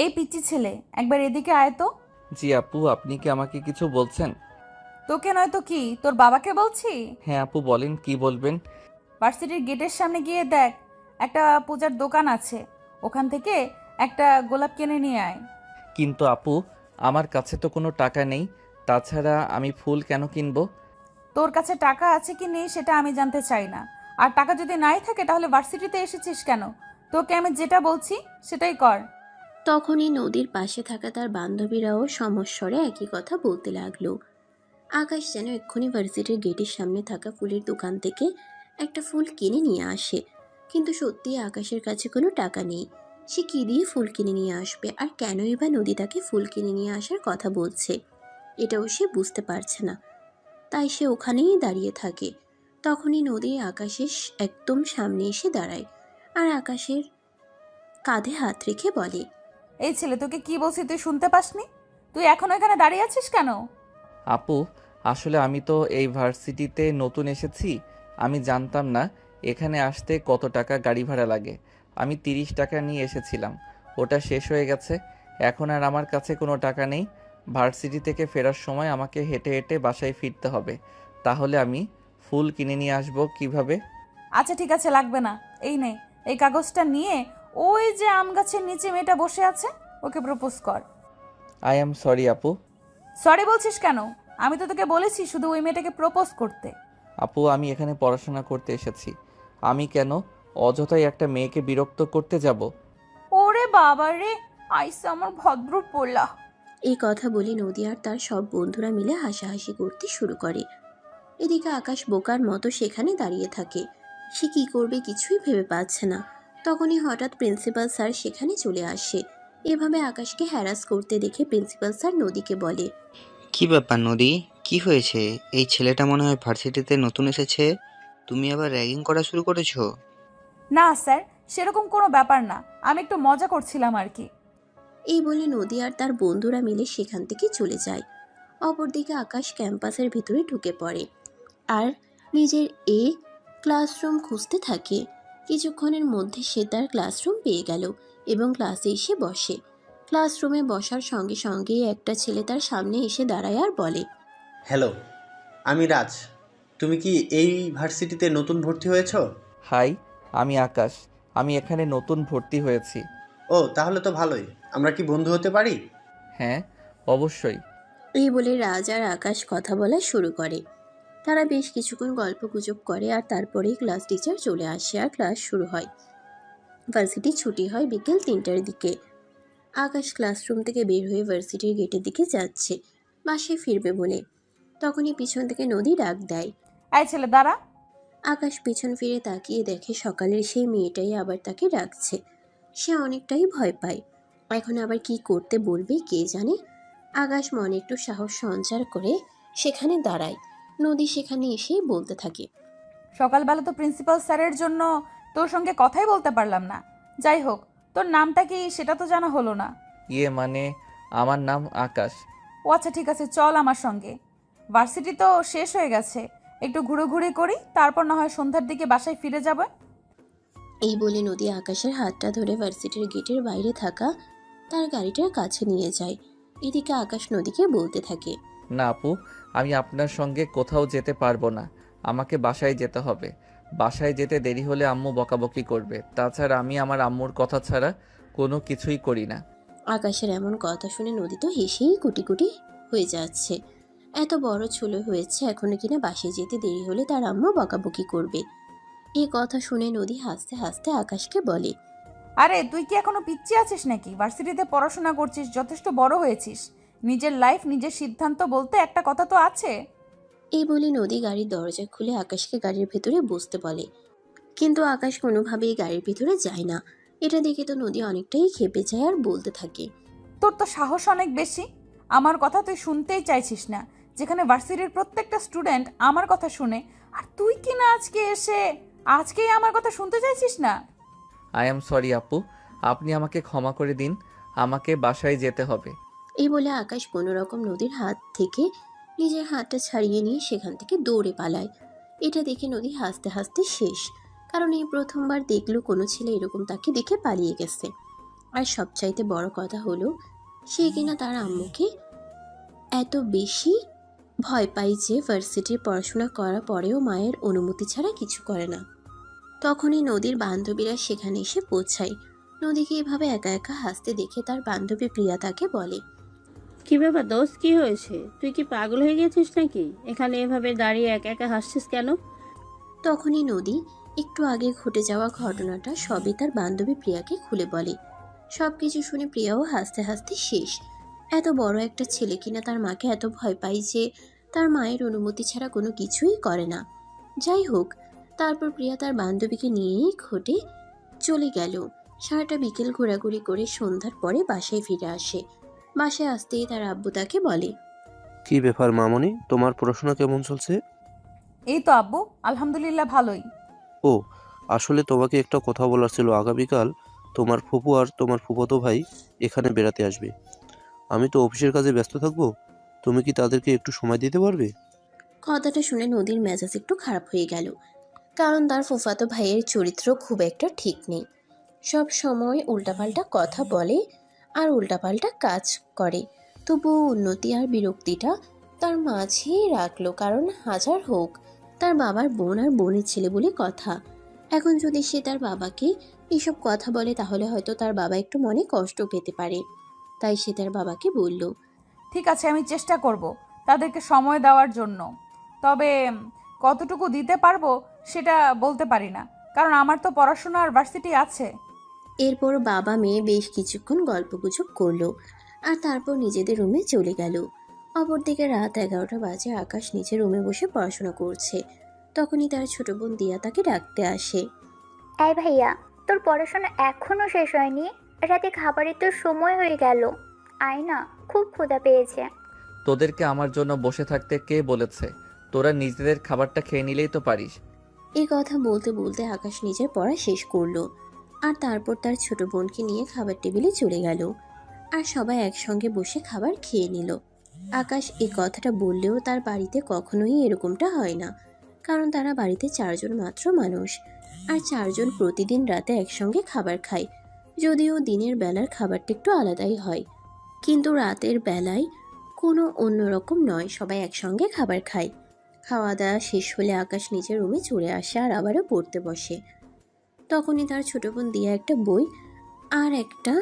এই পিচ্চি ছেলে, একবার এদিকে আয় তো। জি আপু, আপনি কি আমাকে কিছু বলছেন? তোকে নয় তো কি, তোর বাবাকে বলছি। হ্যাঁ আপু, বলেন কি বলবেন। ভার্সিটির গেটের সামনে গিয়ে দেখ, একটা পূজার দোকান আছে, ওখান থেকে একটা গোলাপ কিনে নিয়ে আয়। কিন্তু আপু, আমার কাছে তো কোনো টাকা নেই। তাছাড়া আমি ফুল কেন কিনবো? তোর কাছে টাকা আছে কি নেই সেটা আমি জানতে চাই না। আর টাকা যদি নাই থাকে তাহলে ভার্সিটিতে এসেছিস কেন? তোকে আমি যেটা বলছি সেটাই কর। তখনই নদীর পাশে থাকা তার বান্ধবীরাও সমস্বরে একই কথা বলতে লাগলো। আকাশ যেন এক্ষুনি ভার্সিটির গেটের সামনে থাকা ফুলের দোকান থেকে একটা ফুল কিনে নিয়ে আসে, কিন্তু সত্যি আকাশের কাছে কোনো টাকা নেই। সে কি দিয়ে ফুল কিনে নিয়ে আসবে, আর কেনই বা নদী তাকে ফুল কিনে নিয়ে আসার কথা বলছে, এটাও সে বুঝতে পারছে না। তাই সে ওখানেই দাঁড়িয়ে থাকে। তখনই নদী আকাশের একদম সামনে এসে দাঁড়ায়, আর আকাশের কাঁধে হাত রেখে বলে, এই ছেলে, তোকে কি বলছি তুই শুনতে পাসনি? তুই এখনো এখানে দাঁড়িয়ে আছিস কেন? আপু, আসলে আমি তো এই ভার্সিটিতে নতুন এসেছি। আমি জানতাম না এখানে আসতে কত টাকা গাড়ি ভাড়া লাগে। আমি 30 টাকা নিয়ে এসেছিলাম, ওটা শেষ হয়ে গেছে। এখন আর আমার কাছে কোনো টাকা নেই। ভার্সিটি থেকে ফেরার সময় আমাকে হেঁটে হেঁটে বাসায় ফিরতে হবে। তাহলে আমি ফুল কিনে নিয়ে আসবো কিভাবে? আচ্ছা ঠিক আছে, লাগবে না। এই নে, এই কাগজটা নিয়ে ওই যে আম গাছের নিচে মেয়েটা বসে আছে, ওকে প্রপোজ কর। আই অ্যাম সরি আপু। সরি বলছিস কেন? আমি তো তোকে বলেছি শুধু ওই মেয়েটাকে প্রপোজ করতে। আপু, আমি এখানে পড়াশোনা করতে এসেছি। আমি কেন অযথাই একটা মেয়েকে বিরক্ত করতে যাব? ওরে বাবা রে, আইসা আমার ভদ্র পোলা। এই কথা বলে নদী আর তার সব বন্ধুরা মিলে হাসাহাসি করতে শুরু করে। এদিকে আকাশ বোকার মতো সেখানে দাঁড়িয়ে থাকে। সে কি করবে কিছুই ভেবে পাচ্ছে না। তখনই হঠাৎ প্রিন্সিপাল স্যার সেখানে চলে আসে। এভাবে আকাশকে হ্যারাস করতে দেখে প্রিন্সিপাল স্যার নদীকে বলে, কি ব্যাপার নদী? কি হয়েছে? এই ছেলেটা মনে হয় ভার্সিটিতে নতুন এসেছে। তুমি আবার র্যাগিং করা শুরু করেছো? না স্যার, সেরকম কোনো ব্যাপার না, আমি একটু মজা করছিলাম আর কি। এই বলে নদী আর তার বন্ধুরা মিলে সেখান থেকে চলে যায়। অপরদিকে আকাশ ক্যাম্পাসের ভিতরে ঢুকে পড়ে আর নিজের ক্লাসরুম খুঁজতে থাকে। কিছুক্ষণের মধ্যে সে তার ক্লাসরুম পেয়ে গেল এবং ক্লাসে এসে বসে। ক্লাসরুমে বসার সঙ্গে সঙ্গেই একটা ছেলে তার সামনে এসে দাঁড়ায় আর বলে, হ্যালো, আমি রাজ। তুমি কি এই ভার্সিটিতে নতুন ভর্তি হয়েছো? হাই, আমি আকাশ। আমি এখানে নতুন ভর্তি হয়েছি। ও, তাহলে তো ভালোই। আমরা কি বন্ধু হতে পারি? হ্যাঁ, অবশ্যই। এই বলে রাজ আর আকাশ কথা বলা শুরু করে। তারা বেশ কিছুক্ষণ গল্প গুজব করে আর তারপরেই ক্লাস টিচার চলে আসে আর ক্লাস শুরু হয়। ভার্সিটি ছুটি হয় বিকেল 3টার দিকে। আকাশ ক্লাসরুম থেকে বের হয়ে ভার্সিটির গেটের দিকে যাচ্ছে, বাসায় ফিরবে বলে। তখনই পিছন থেকে নদী ডাক দেয়। এই ছেলে দাঁড়া। আকাশ পিছন ফিরে তাকিয়ে দেখে সকালের সেই মেয়েটাই আবার তাকে ডাকছে। সে অনেকটাই ভয় পায়। এখন আবার কি করতে বলবে কে জানে। আকাশ মনে একটু সাহস সঞ্চার করে সেখানে দাঁড়ায়। নদী সেখানে এসেই বলতে থাকে, সকালবেলা তো প্রিন্সিপাল স্যারের জন্য তোর সঙ্গে কথাই বলতে পারলাম না। যাই হোক, তোর নামটা কি সেটা তো জানা হলো না। ইয়ে মানে, আমার নাম আকাশ। ও আচ্ছা ঠিক আছে, চল আমার সঙ্গে। ভার্সিটি তো শেষ হয়ে গেছে, একটু ঘুরোঘুরি করি, তারপর না হয় সন্ধ্যার দিকে বাসায় ফিরে যাবে। এই বলে নদী আকাশের হাতটা ধরে ভার্সিটির গেটের বাইরে থাকা তার গাড়িটার কাছে নিয়ে যায়। এদিকে আকাশ নদীকে বলতে থাকে, না আপু, আমি আপনার সঙ্গে কোথাও যেতে পারবো না। আমাকে বাসায় যেতে হবে। বাসায় যেতে দেরি হলে আম্মু বকাবকি করবে। তাছাড়া আমি আমার আম্মুর কথা ছাড়া কোনো কিছুই করি না। আকাশের এমন কথা শুনে নদী তো হেসেই কুটি কুটি হয়ে যাচ্ছে। এত বড় ছেলে হয়েছে, এখনো কিনা বাসায় যেতে দেরি হলে তার আম্মু বকাবকি করবে। এই কথা শুনে নদী হাসতে হাসতে আকাশকে বলে, আরে তুই কি এখনো পিচ্চি আছিস নাকি? ভার্সিটিতে পড়াশোনা করছিস, যথেষ্ট বড় হয়েছিস। নিজের লাইফ নিজের সিদ্ধান্ত বলতে একটা কথা তো আছে। এই বলে নদী গাড়ির দরজা খুলে আকাশকে গাড়ির ভেতরে বসতে বলে। কিন্তু আকাশ কোনোভাবেই গাড়ির ভিতরে যায় না। এটা দেখে তো নদী অনেকটাই ক্ষেপে যায় আর বলতে থাকে, তোর তো সাহস অনেক বেশি। আমার কথা তুই শুনতেই চাইছিস না, যেখানে ভার্সিটির প্রত্যেকটা স্টুডেন্ট আমার কথা শুনে, আর তুই কি না আজকেই আমার কথা শুনতে চাইছিস না। আই অ্যাম সরি আপু, আপনি আমাকে ক্ষমা করে দিন। আমাকে বাসায় যেতে হবে। এই বলে আকাশ কোনো রকম নদীর হাত থেকে নিজের হাতটা ছাড়িয়ে নিয়ে সেখান থেকে দৌড়ে পালায়। এটা দেখে নদী হাসতে হাসতে শেষ, কারণ এই প্রথমবার দেখলো কোনো ছেলে এরকম তাকে দেখে পালিয়ে গেছে। আর সবচাইতে বড় কথা হলো সে কিনা তার আম্মুকে এত বেশি ভয় পায় যে ভার্সিটির পড়াশোনা করার পরেও মায়ের অনুমতি ছাড়া কিছু করে না। তখনই নদীর বান্ধবীরা সেখানে এসে পৌঁছায়। নদীকে এভাবে একা একা হাসতে দেখে তার বান্ধবী প্রিয়া তাকে বলে, কি ব্যাপার দোস্ত, কি হয়েছে? তুই কি পাগল হয়ে গেছিস নাকি? এখানে এভাবে দাঁড়িয়ে একা একা হাসছিস কেন? তখনই নদী একটু আগে ঘটে যাওয়া ঘটনাটা সবই তার বান্ধবী প্রিয়াকে খুলে বলে। সবকিছু শুনে প্রিয়াও হাসতে হাসতে শেষ। এত বড় একটা ছেলে কিনা তার মাকে এত ভয় পায় যে তার মায়ের অনুমতি ছাড়া কোনো কিছুই করে না। যাই হোক, তারপর প্রিয়া তার বান্ধবীকে নিয়েই ঘটে চলে গেল। সারাটা বিকেল ঘোরাঘুরি করে সন্ধ্যার পরে বাসায় ফিরে আসে। বাসায় আসতেই তার আব্বু তাকে বলে, কি ব্যাপার মামনি, তোমার পড়াশোনা কেমন চলছে? এই তো আব্বু, আলহামদুলিল্লাহ ভালোই। ও, আসলে তোমাকে একটা কথা বলার ছিল। আগামীকাল তোমার ফুপু আর তোমার ফুফাতো ভাই এখানে বেড়াতে আসবে। আমি তো অফিসের কাজে ব্যস্ত থাকবো, তুমি কি তাদেরকে একটু সময় দিতে পারবে? কথাটা শুনে নদীর মেজাজ একটু খারাপ হয়ে গেল, কারণ তার ফুফাতো ভাইয়ের চরিত্র খুব একটা ঠিক নেই। সব সময় উল্টাপাল্টা কথা বলে আর উল্টাপাল্টা কাজ করে। তবুও উন্নতি আর বিরক্তিটা তার মাঝেই রাখলো, কারণ হাজার হোক তার বাবার বোন আর বোনের ছেলে বলে কথা। এখন যদি সে তার বাবাকে এইসব কথা বলে তাহলে হয়তো তার বাবা একটু মনে কষ্ট পেতে পারে। তাই সে তার বাবাকে বলল, ঠিক আছে, আমি চেষ্টা করব তাদেরকে সময় দেওয়ার জন্য। তবে কতটুকু দিতে পারবো সেটা বলতে পারি না, কারণ আমার তো পড়াশোনা আর ভার্সিটি আছে। এরপর বাবা মেয়ে বেশ কিছুক্ষণ গল্পগুজব করলো আর তারপর নিজেদের রুমে চলে গেল। অপরদিকে রাত 11টা বাজে। আকাশ নিচে রুমে বসে পড়াশোনা করছে। তখনই তার ছোট বোন দিয়া তাকে ডাকতে আসে। এই ভাইয়া, তোর পড়াশোনা এখনো শেষ হয়নি? রাতে খাবারের তো সময় হয়ে গেল। আয় না, খুব ক্ষুধা পেয়েছে। তোদেরকে আমার জন্য বসে থাকতে কে বলেছে? তোরা নিজেদের খাবারটা খেয়ে নিলেই তো পারিস। এই কথা বলতে বলতে আকাশ নিজের পড়া শেষ করলো আর তারপর তার ছোট বোনকে নিয়ে খাবার টেবিলে চলে গেল আর সবাই একসঙ্গে বসে খাবার খেয়ে নিল। আকাশ এই কথাটা বললেও তার বাড়িতে কখনোই এরকমটা হয় না, কারণ তারা বাড়িতে 4 জন মাত্র মানুষ আর 4 জন প্রতিদিন রাতে একসঙ্গে খাবার খায়। যদিও দিনের বেলার খাবারটা একটু আলাদাই হয়, কিন্তু রাতের বেলায় কোনো অন্যরকম নয়, সবাই একসঙ্গে খাবার খায়। খাওয়া দাওয়া শেষ হলে আকাশ নিজের রুমে চলে আসে আর আবারও পড়তে বসে। তখনই তার ছোট বোন দিয়া একটা বই আর একটা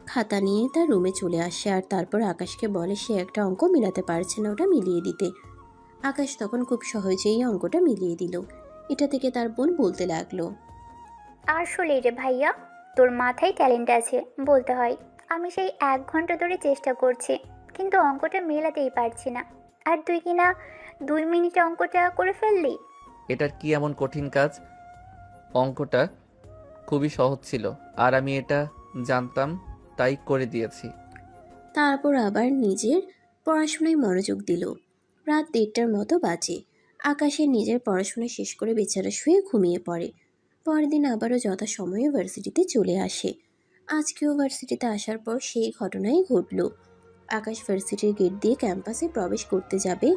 খাতা নিয়ে তার রুমে চলে আসে আর তারপর আকাশকে বলে সে একটা অঙ্ক মিলাতে পারছে না, ওটা মিলিয়ে দিতে। আকাশ তখন খুব সহজেই অঙ্কটা মিলিয়ে দিল। এটা থেকে তার বোন বলতে লাগলো, আসলে রে ভাইয়া, তোর মাথায় ট্যালেন্ট আছে বলতে হয়। আমি সেই 1 ঘন্টা ধরে চেষ্টা করছি, কিন্তু অঙ্কটা মেলাতেই পারছি না। আর তুই কিনা 2 মিনিটে অঙ্কটা করে ফেললি। এটার কি এমন কঠিন কাজ? অঙ্কটা খুবই সহজ ছিল, আর আমি এটা জানতাম, তাই করে দিয়েছি। তারপর আবার নিজের পড়াশোনায় মনোযোগ দিল। রাত 1টার মতো বাজে। আকাশের নিজের পড়াশোনা শেষ করে বেচারা শুয়ে ঘুমিয়ে পড়ে। পরের দিন আবারও যথাসময়ে ভার্সিটিতে চলে আসে। আজকেও ভার্সিটিতে আসার পর সেই ঘটনাই ঘটল। আকাশ ভার্সিটির গেট দিয়ে ক্যাম্পাসে প্রবেশ করতে যাবে,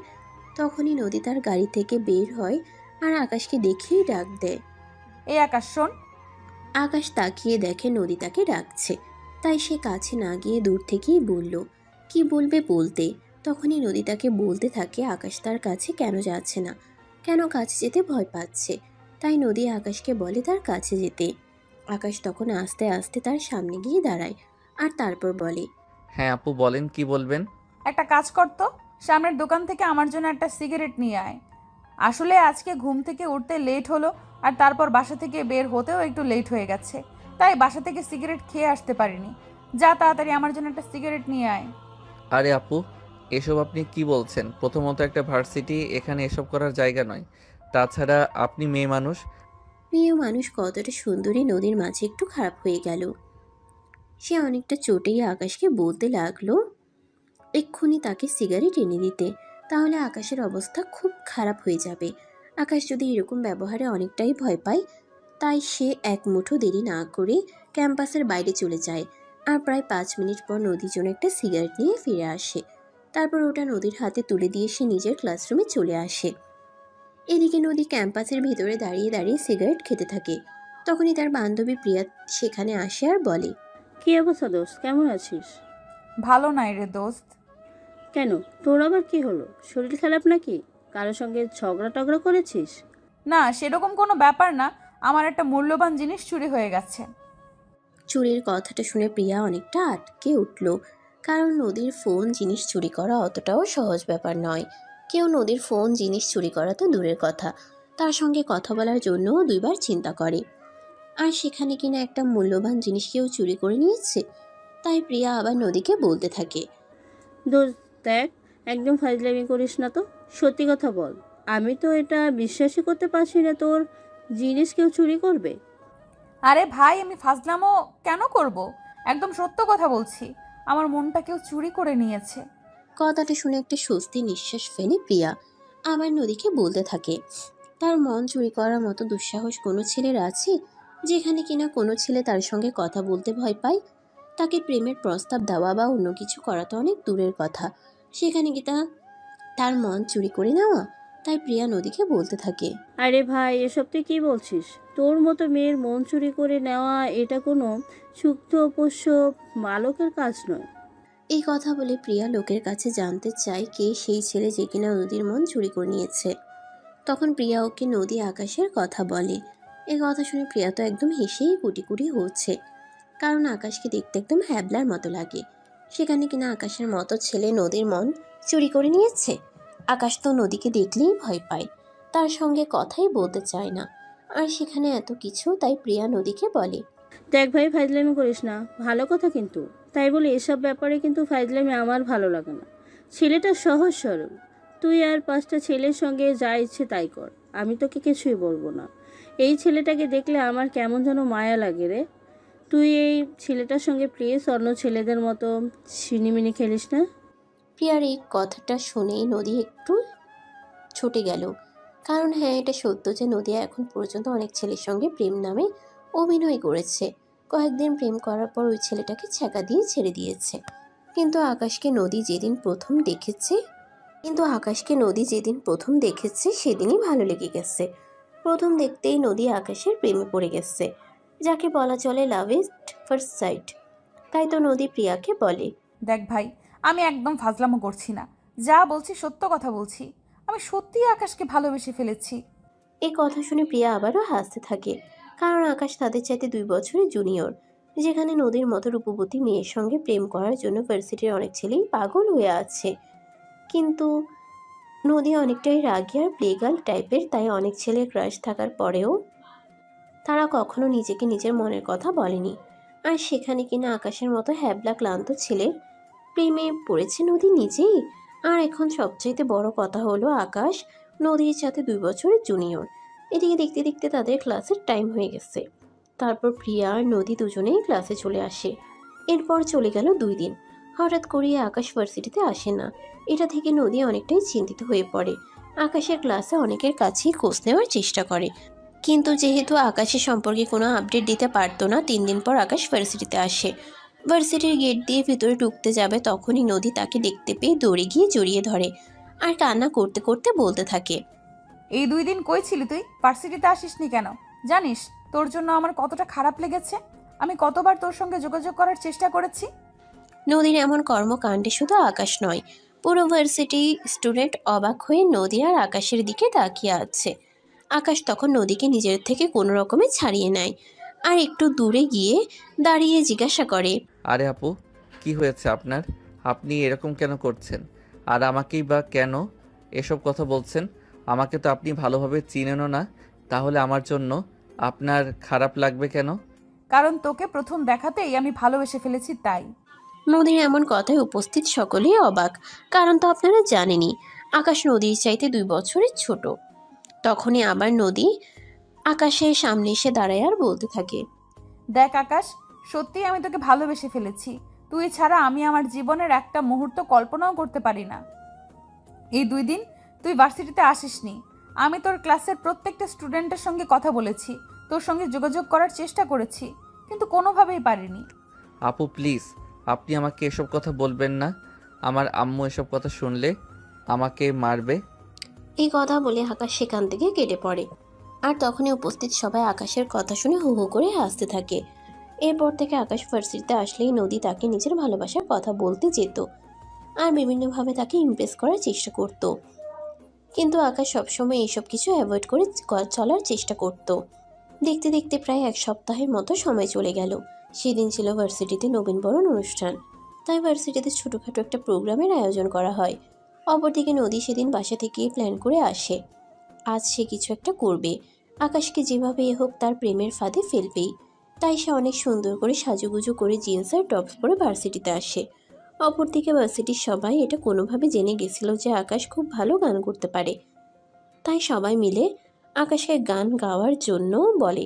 তখনই নদী তার গাড়ি থেকে বের হয় আর আকাশকে দেখেই ডাক দেয়। এই আকাশ শোন। আকাশ তাকিয়ে দেখে নদী তাকে ডাকছে, তাই সে কাছে না গিয়ে দূর থেকেই বলল, কি বলবে বলতে। তখনই নদী তাকে বলতে থাকে আকাশ তার কাছে কেন যাচ্ছে না, কেন কাছে যেতে ভয় পাচ্ছে। তাই নদী আকাশকে বলে তার কাছে যেতে। আকাশ তখন আস্তে আস্তে তার সামনে গিয়ে দাঁড়ায় আর তারপর বলে, হ্যাঁ আপু, বলেন কি বলবেন? একটা কাজ করতো, সামনের দোকান থেকে আমার জন্য একটা সিগারেট নিয়ে আয়। আসলে আজকে ঘুম থেকে উঠতে লেট হলো, আর তারপর বাসা থেকে বের হতেও একটু লেট হয়ে গেছে, তাই বাসা থেকে সিগারেট খেয়ে আসতে পারিনি। যা তাড়াতাড়ি আমার জন্য একটা সিগারেট নিয়ে আয়। আরে আপু, এসব আপনি কি বলছেন? প্রথমত একটা ভার্সিটি, এখানে এসব করার জায়গা নয়। তাছাড়া আপনি মেয়ে মানুষ। মেয়ে মানুষ কতটা সুন্দরী নদীর মাঝে একটু খারাপ হয়ে গেল। সে অনেকটা চটেই আকাশকে বলতে লাগলো এক্ষুনি তাকে সিগারেট এনে দিতে, তাহলে আকাশের অবস্থা খুব খারাপ হয়ে যাবে। আকাশ যদি এরকম ব্যবহারে অনেকটাই ভয় পায়, তাই সে এক মুঠো দেরি না করে ক্যাম্পাসের বাইরে চলে যায় আর প্রায় 5 মিনিট পর নদীর জন্য একটা সিগারেট নিয়ে ফিরে আসে। তারপর ওটা নদীর হাতে তুলে দিয়ে সে নিজের ক্লাসরুমে চলে আসে। এদিকে নদী ক্যাম্পাসের ভিতরে দাঁড়িয়ে দাঁড়িয়ে সিগারেট খেতে থাকে। তখনই তার বান্ধবী প্রিয়া সেখানে আসে আর বলে, কি কি অবস্থা দোস্ত, কেমন আছিস? ভালো নাই রে দোস্ত। কেন, তোর আবার কি হলো? শরীর খারাপ নাকি? কারোর সঙ্গে ঝগড়া টগড়া করেছিস? না, সেরকম কোনো ব্যাপার না। আমার একটা মূল্যবান জিনিস চুরি হয়ে গেছে। চুরির কথাটা শুনে প্রিয়া অনেকটা আটকে উঠল, কারণ নদীর ফোন জিনিস চুরি করা অতটাও সহজ ব্যাপার নয়। কেউ নদীর ফোন জিনিস চুরি করা তো দূরের কথা, তার সঙ্গে কথা বলার জন্যও দুইবার চিন্তা করে। আর সেখানে কিনা একটা মূল্যবান জিনিস কেউ চুরি করে নিয়েছে। তাই প্রিয়া আবার নদীকে বলতে থাকে, দোস্ত দেখ, একদম ফাজলামি করিস না তো, সত্যি কথা বল। আমি তো এটা বিশ্বাসই করতে পারছি না তোর জিনিস কেউ চুরি করবে। আরে ভাই, আমি ফাজলামো কেন করব? একদম সত্য কথা বলছি। আমার মনটা কেউ চুরি করে নিয়েছে। কথাটা শুনে একটা স্বস্তি নিঃশ্বাস ফেলে প্রিয়া আবার নদীকে বলতে থাকে, তার মন চুরি করার মতো দুঃসাহস কোনো ছেলের আছে? যেখানে কিনা কোনো ছেলে তার সঙ্গে কথা বলতে ভয় পায়, তাকে প্রেমের প্রস্তাব দেওয়া বা অন্য কিছু করা তো অনেক দূরের কথা, সেখানে কি তার মন চুরি করে নেওয়া? তাই প্রিয়া নদীকে বলতে থাকে, আরে ভাই, এসব তুই কী বলছিস? তোর মতো মেয়ের মন চুরি করে নেওয়া এটা কোনো সুক্ত পোষ্য বালকের কাজ নয়। এই কথা বলে প্রিয়া লোকের কাছে জানতে চায় কে সেই ছেলে যে কিনা নদীর মন চুরি করে নিয়েছে। তখন প্রিয়া ওকে নদী আকাশের কথা বলে। এই কথা শুনে প্রিয়া তো একদম হেসেই কুটি কুটি হচ্ছে, কারণ আকাশকে দেখতে একদম হ্যাবলার মতো লাগে। সেখানে কিনা আকাশের মতো ছেলে নদীর মন চুরি করে নিয়েছে। আকাশ তো নদীকে দেখলেই ভয় পায়, তার সঙ্গে কথাই বলতে চায় না। আর সেখানে এত কিছু, তাই প্রিয়া নদীকে বলে, দেখ ভাই, ফাজলামি করিস না, ভালো কথা কিন্তু। তাই বলে এসব ব্যাপারে কিন্তু ফাজলামি আমার ভালো লাগে না। ছেলেটা সহজ সরল, তুই আর 5টা ছেলের সঙ্গে যা ইচ্ছে তাই কর, আমি তোকে কিছুই বলবো না। এই ছেলেটাকে দেখলে আমার কেমন যেন মায়া লাগে রে। তুই এই ছেলেটার সঙ্গে প্লিজ অন্য ছেলেদের মতো ছিনিমিনি খেলিস না। প্রিয়ার এই কথাটা শুনেই নদী একটু ছুটে গেল, কারণ হ্যাঁ, এটা সত্য যে নদী এখন পর্যন্ত অনেক ছেলের সঙ্গে প্রেম নামে অভিনয় করেছে। কয়েকদিন প্রেম করার পর ওই ছেলেটাকে ছ্যাঁকা দিয়ে ছেড়ে দিয়েছে। কিন্তু আকাশকে নদী যেদিন প্রথম দেখেছে সেদিনই ভালো লেগে গেছে। প্রথম দেখতেই নদী আকাশের প্রেমে পড়ে গেছে, যাকে বলা চলে লাভ এট ফার্স্ট সাইট। তাই তো নদী প্রিয়াকে বলে, দেখ ভাই, আমি একদম ফাজলামো করছি না। যা বলছি সত্য কথা বলছি। আমি সত্যিই আকাশকে ভালোবেসে ফেলেছি। এই কথা শুনে প্রিয়া আবারও হাসতে থাকে, কারণ আকাশ তাদের চাইতে 2 বছরের জুনিয়র। যেখানে নদীর মতো রূপবতী মেয়ের সঙ্গে প্রেম করার জন্য ভার্সিটির অনেক ছেলেই পাগল হয়ে আছে। কিন্তু নদী অনেকটাই রাগী আর প্লেগার্ল টাইপের, তাই অনেক ছেলের ক্রাশ থাকার পরেও তারা কখনো নিজেকে নিজের মনের কথা বলেনি। আর সেখানে কিনা আকাশের মতো হ্যাবলা ক্লান্ত ছেলের প্রেমে পড়েছে নদী নিজেই। আর এখন সবচাইতে বড় কথা হলো, আকাশ নদীর সাথে 2 বছরের জুনিয়র। এদিকে দেখতে দেখতে তাদের ক্লাসের টাইম হয়ে গেছে। তারপর প্রিয়া আর নদী দুজনেই ক্লাসে চলে আসে। এরপর চলে গেল 2 দিন। হঠাৎ করিয়ে আকাশ ভার্সিটিতে আসে না। এটা থেকে নদী অনেকটাই চিন্তিত হয়ে পড়ে। আকাশের ক্লাসে অনেকের কাছেই খোঁজ নেওয়ার চেষ্টা করে, কিন্তু যেহেতু আকাশের সম্পর্কে কোনো আপডেট দিতে পারতো না, 3 দিন পর আকাশ ভার্সিটিতে আসে। ভার্সিটির গেট দিয়ে ভিতরে ঢুকতে যাবে, তখনই নদী তাকে দেখতে পেয়ে দৌড়ে গিয়ে জড়িয়ে ধরে আর কান্না করতে করতে বলতে থাকে, এই 2 দিন কই ছিলি তুই? ভার্সিটিতে আসিসনি কেন? জানিস তোর জন্য আমার কতটা খারাপ লেগেছে? আমি কতবার তোর সঙ্গে যোগাযোগ করার চেষ্টা করেছি। নদীর এমন কর্মকাণ্ডে শুধু আকাশ নয়, পুরো ভার্সিটি স্টুডেন্ট অবাক হয়ে নদী আর আকাশের দিকে তাকিয়ে আছে। আকাশ তখন নদীকে নিজের থেকে কোনো রকমে ছাড়িয়ে নেয় আর একটু দূরে গিয়ে দাঁড়িয়ে জিজ্ঞাসা করে, আরে আপু, কি হয়েছে আপনার? আপনি এরকম কেন করছেন? আর আমাকেই বা কেন এসব কথা বলছেন? আমাকে তো আপনি ভালোভাবে চিনেনও না, তাহলে আমার জন্য আপনার খারাপ লাগবে কেন? কারণ তোকে প্রথম দেখাতেই আমি ভালোবেসে ফেলেছি, তাই। নদীর এমন কথায় উপস্থিত সকলেই অবাক, কারণ তো আপনারা জানেনই আকাশ নদীর চাইতে 2 বছরের ছোট। তখনই আবার নদী আকাশের সামনে এসে দাঁড়ায় আর বলতে থাকে, দেখ আকাশ, সত্যিই আমি তোকে ভালোবেসে ফেলেছি। তুই ছাড়া আমি আমার জীবনের একটা মুহূর্ত কল্পনাও করতে পারি না। এই 2 দিন তুই ভার্সিটিতে আসিসনি। আমি তোর ক্লাসের প্রত্যেকটা স্টুডেন্টের সঙ্গে কথা বলেছি, তোর সঙ্গে যোগাযোগ করার চেষ্টা করেছি, কিন্তু কোনোভাবেই পারিনি। আপু প্লিজ, আপনি আমাকে এসব কথা বলবেন না। আমার আম্মু এসব কথা শুনলে আমাকে মারবে। এই কথা বলে আকাশ সেখান থেকে কেটে পড়ে। আর তখনই উপস্থিত সবাই আকাশের কথা শুনে হু হু করে হাসতে থাকে। এরপর থেকে আকাশ ভার্সিটিতে আসলেই নদী তাকে নিজের ভালোবাসার কথা বলতে যেত আর বিভিন্নভাবে তাকে ইমপ্রেস করার চেষ্টা করত। কিন্তু আকাশ সবসময় এইসব কিছু অ্যাভয়েড করে চলার চেষ্টা করত। দেখতে দেখতে প্রায় এক সপ্তাহের মতো সময় চলে গেল। সেদিন ছিল ভার্সিটিতে নবীনবরণ অনুষ্ঠান, তাই ভার্সিটিতে ছোটোখাটো একটা প্রোগ্রামের আয়োজন করা হয়। অপরদিকে নদী সেদিন বাসা থেকে প্ল্যান করে আসে আজ সে কিছু একটা করবে, আকাশকে যেভাবে হোক তার প্রেমের ফাঁদে ফেলবেই। তাই সে অনেক সুন্দর করে সাজুগুজু করে জিন্স আর টপস পরে ভার্সিটিতে আসে। অপরদিকে ভার্সিটির সবাই এটা কোনোভাবে জেনে গেছিল যে আকাশ খুব ভালো গান করতে পারে, তাই সবাই মিলে আকাশকে গান গাওয়ার জন্য বলে।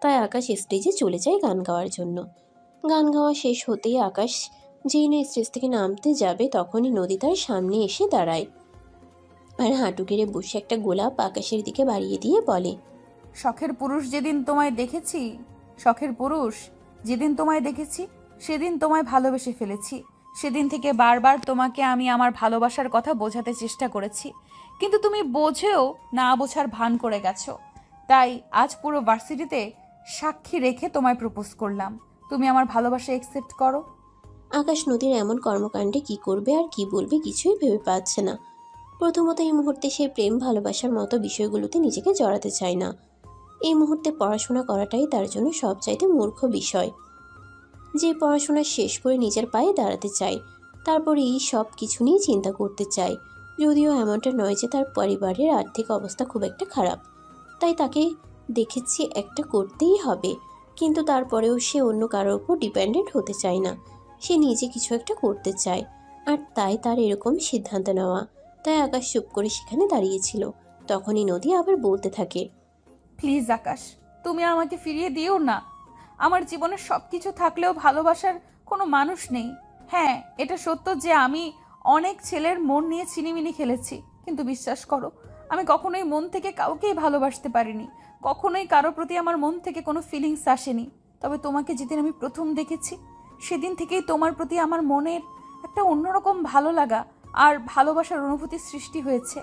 তাই আকাশ স্টেজে চলে যায় গান গাওয়ার জন্য। গান গাওয়া শেষ হতেই আকাশ যেই না স্টেজ থেকে নামতে যাবে তখনই নদী তার সামনে এসে দাঁড়ায় আর হাঁটু গেড়ে বসে একটা গোলাপ আকাশের দিকে বাড়িয়ে দিয়ে বলে, শখের পুরুষ যেদিন তোমায় দেখেছি, শখের পুরুষ যেদিন তোমায় দেখেছি সেদিন তোমায় ভালোবেসে ফেলেছি। সেদিন থেকে বারবার তোমাকে আমি আমার ভালোবাসার কথা বোঝাতে চেষ্টা করেছি, কিন্তু তুমি বোঝেও না বোঝার ভান করে গেছো। তাই আজ পুরো ভার্সিটিতে সাক্ষী রেখে তোমায় প্রপোজ করলাম। তুমি আমার ভালোবাসা একসেপ্ট করো। আকাশ নদীর এমন কর্মকাণ্ডে কি করবে আর কি বলবে কিছুই ভেবে পাচ্ছে না। প্রথমত এই মুহূর্তে সে প্রেম ভালোবাসার মতো বিষয়গুলোতে নিজেকে জড়াতে চায় না। এই মুহূর্তে পড়াশোনা করাটাই তার জন্য সবচাইতে মূর্খ বিষয়। যে পড়াশোনা শেষ করে নিজের পায়ে দাঁড়াতে চায়, তারপরে এই সব কিছু নিয়ে চিন্তা করতে চায়। যদিও এমনটা নয় যে তার পরিবারের আর্থিক অবস্থা খুব একটা খারাপ, তাই তাকে দেখেছি একটা করতেই হবে, কিন্তু তারপরেও সে অন্য কারোর উপর ডিপেন্ডেন্ট হতে চায় না। সে নিজে কিছু একটা করতে চায়, আর তাই তার এরকম সিদ্ধান্ত নেওয়া। তাই আকাশ চুপ করে সেখানে দাঁড়িয়েছিল। তখনই নদী আবার বলতে থাকে, প্লিজ আকাশ, তুমি আমাকে ফিরিয়ে দিও না। আমার জীবনে সব কিছু থাকলেও ভালোবাসার কোনো মানুষ নেই। হ্যাঁ, এটা সত্য যে আমি অনেক ছেলের মন নিয়ে ছিনিমিনি খেলেছি, কিন্তু বিশ্বাস করো, আমি কখনোই মন থেকে কাউকেই ভালোবাসতে পারিনি। কখনোই কারো প্রতি আমার মন থেকে কোনো ফিলিংস আসেনি। তবে তোমাকে যেদিন আমি প্রথম দেখেছি সেদিন থেকেই তোমার প্রতি আমার মনের একটা অন্যরকম ভালো লাগা আর ভালোবাসার অনুভূতি সৃষ্টি হয়েছে।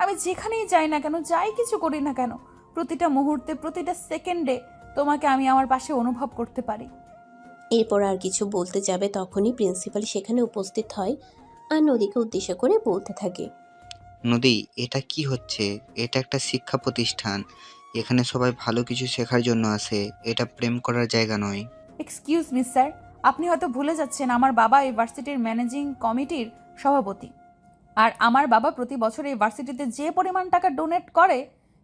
আমি যেখানেই যাই না কেন, যাই কিছু করি না কেন, প্রতিটা মুহূর্তে প্রতিটা সেকেন্ডে তোমাকে আমি আমার পাশে অনুভব করতে পারি। এরপর আর কিছু বলতে যাবে তখনই প্রিন্সিপাল সেখানে উপস্থিত হয় আর নদীকে উদ্দেশ্য করে বলতে থাকে, নদী, এটা কি হচ্ছে? এটা একটা শিক্ষা প্রতিষ্ঠান, এখানে সবাই ভালো কিছু শেখার জন্য আসে, এটা প্রেম করার জায়গা নয়। এক্সকিউজ মি স্যার, আপনি হয়তো ভুলে যাচ্ছেন আমার বাবা এই ভার্সিটির ম্যানেজিং কমিটির সভাপতি। আর আমার বাবা প্রতি বছর এই ভার্সিটিতে যে পরিমাণ টাকা ডোনেট করে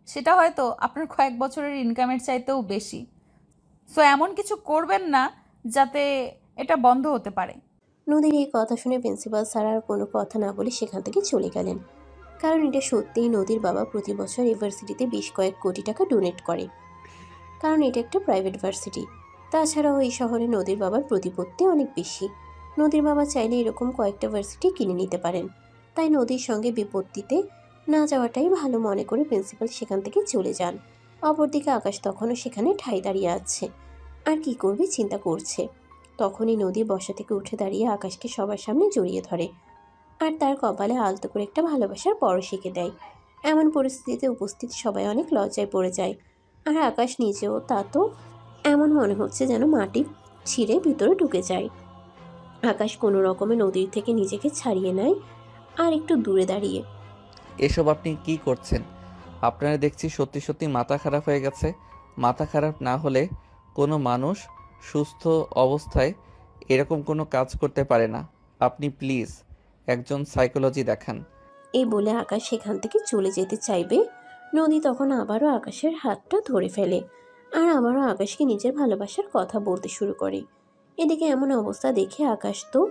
সেটা হয়তো আপনার কয়েক বছরের ইনকামের চাইতেও বেশি। সো এমন কিছু করবেন না যাতে এটা বন্ধ হতে পারে। নদীর এই কথা শুনে প্রিন্সিপাল স্যার আর কোনো কথা না বলে সেখান থেকে চলে গেলেন। কারণ এটা সত্যিই নদীর বাবা প্রতি বছর ইউনিভার্সিটিতে বেশ কয়েক কোটি টাকা ডোনেট করে, কারণ এটা একটা প্রাইভেট ভার্সিটি। তাছাড়াও এই শহরে নদীর বাবার প্রতিপত্তি অনেক বেশি। নদীর বাবা চাইলে এরকম কয়েকটা ভার্সিটি কিনে নিতে পারেন। তাই নদীর সঙ্গে বিপত্তিতে না যাওয়াটাই ভালো মনে করে প্রিন্সিপাল সেখান থেকে চলে যান। অপরদিকে আকাশ তখনও সেখানে ঠাই দাঁড়িয়ে আছে আর কি করবে চিন্তা করছে। তখনই নদী বসা থেকে উঠে দাঁড়িয়ে আকাশকে সবার সামনে জড়িয়ে ধরে আর তার কপালে আলতো করে একটা ভালোবাসার পরশ এঁকে দেয়। এমন পরিস্থিতিতে উপস্থিত সবাই অনেক লজ্জায় পড়ে যায়, আর আকাশ নিজেও তা তো এমন মনে হচ্ছে যেন মাটি ছিঁড়ে ভিতরে ঢুকে যায়। আকাশ কোনো রকমে নদীর থেকে নিজেকে ছাড়িয়ে নেয় আর একটু দূরে দাঁড়িয়ে, এসব আপনি কি করছেন? আপনারা দেখছি সত্যি সত্যি মাথা খারাপ হয়ে গেছে। মাথা খারাপ না হলে কোনো মানুষ সুস্থ অবস্থায় এরকম কোনো কাজ করতে পারে না। আপনি প্লিজ একজন সাইকোলজি দেখান। এই বলে আকাশ সেখান থেকে চলে যেতে চাইবে। নদী তখন আবারও আকাশের হাতটা ধরে ফেলে আর আবারও আকাশকে নিজের ভালোবাসার কথা বলতে শুরু করে। এদিকে এমন অবস্থা দেখে আকাশ তো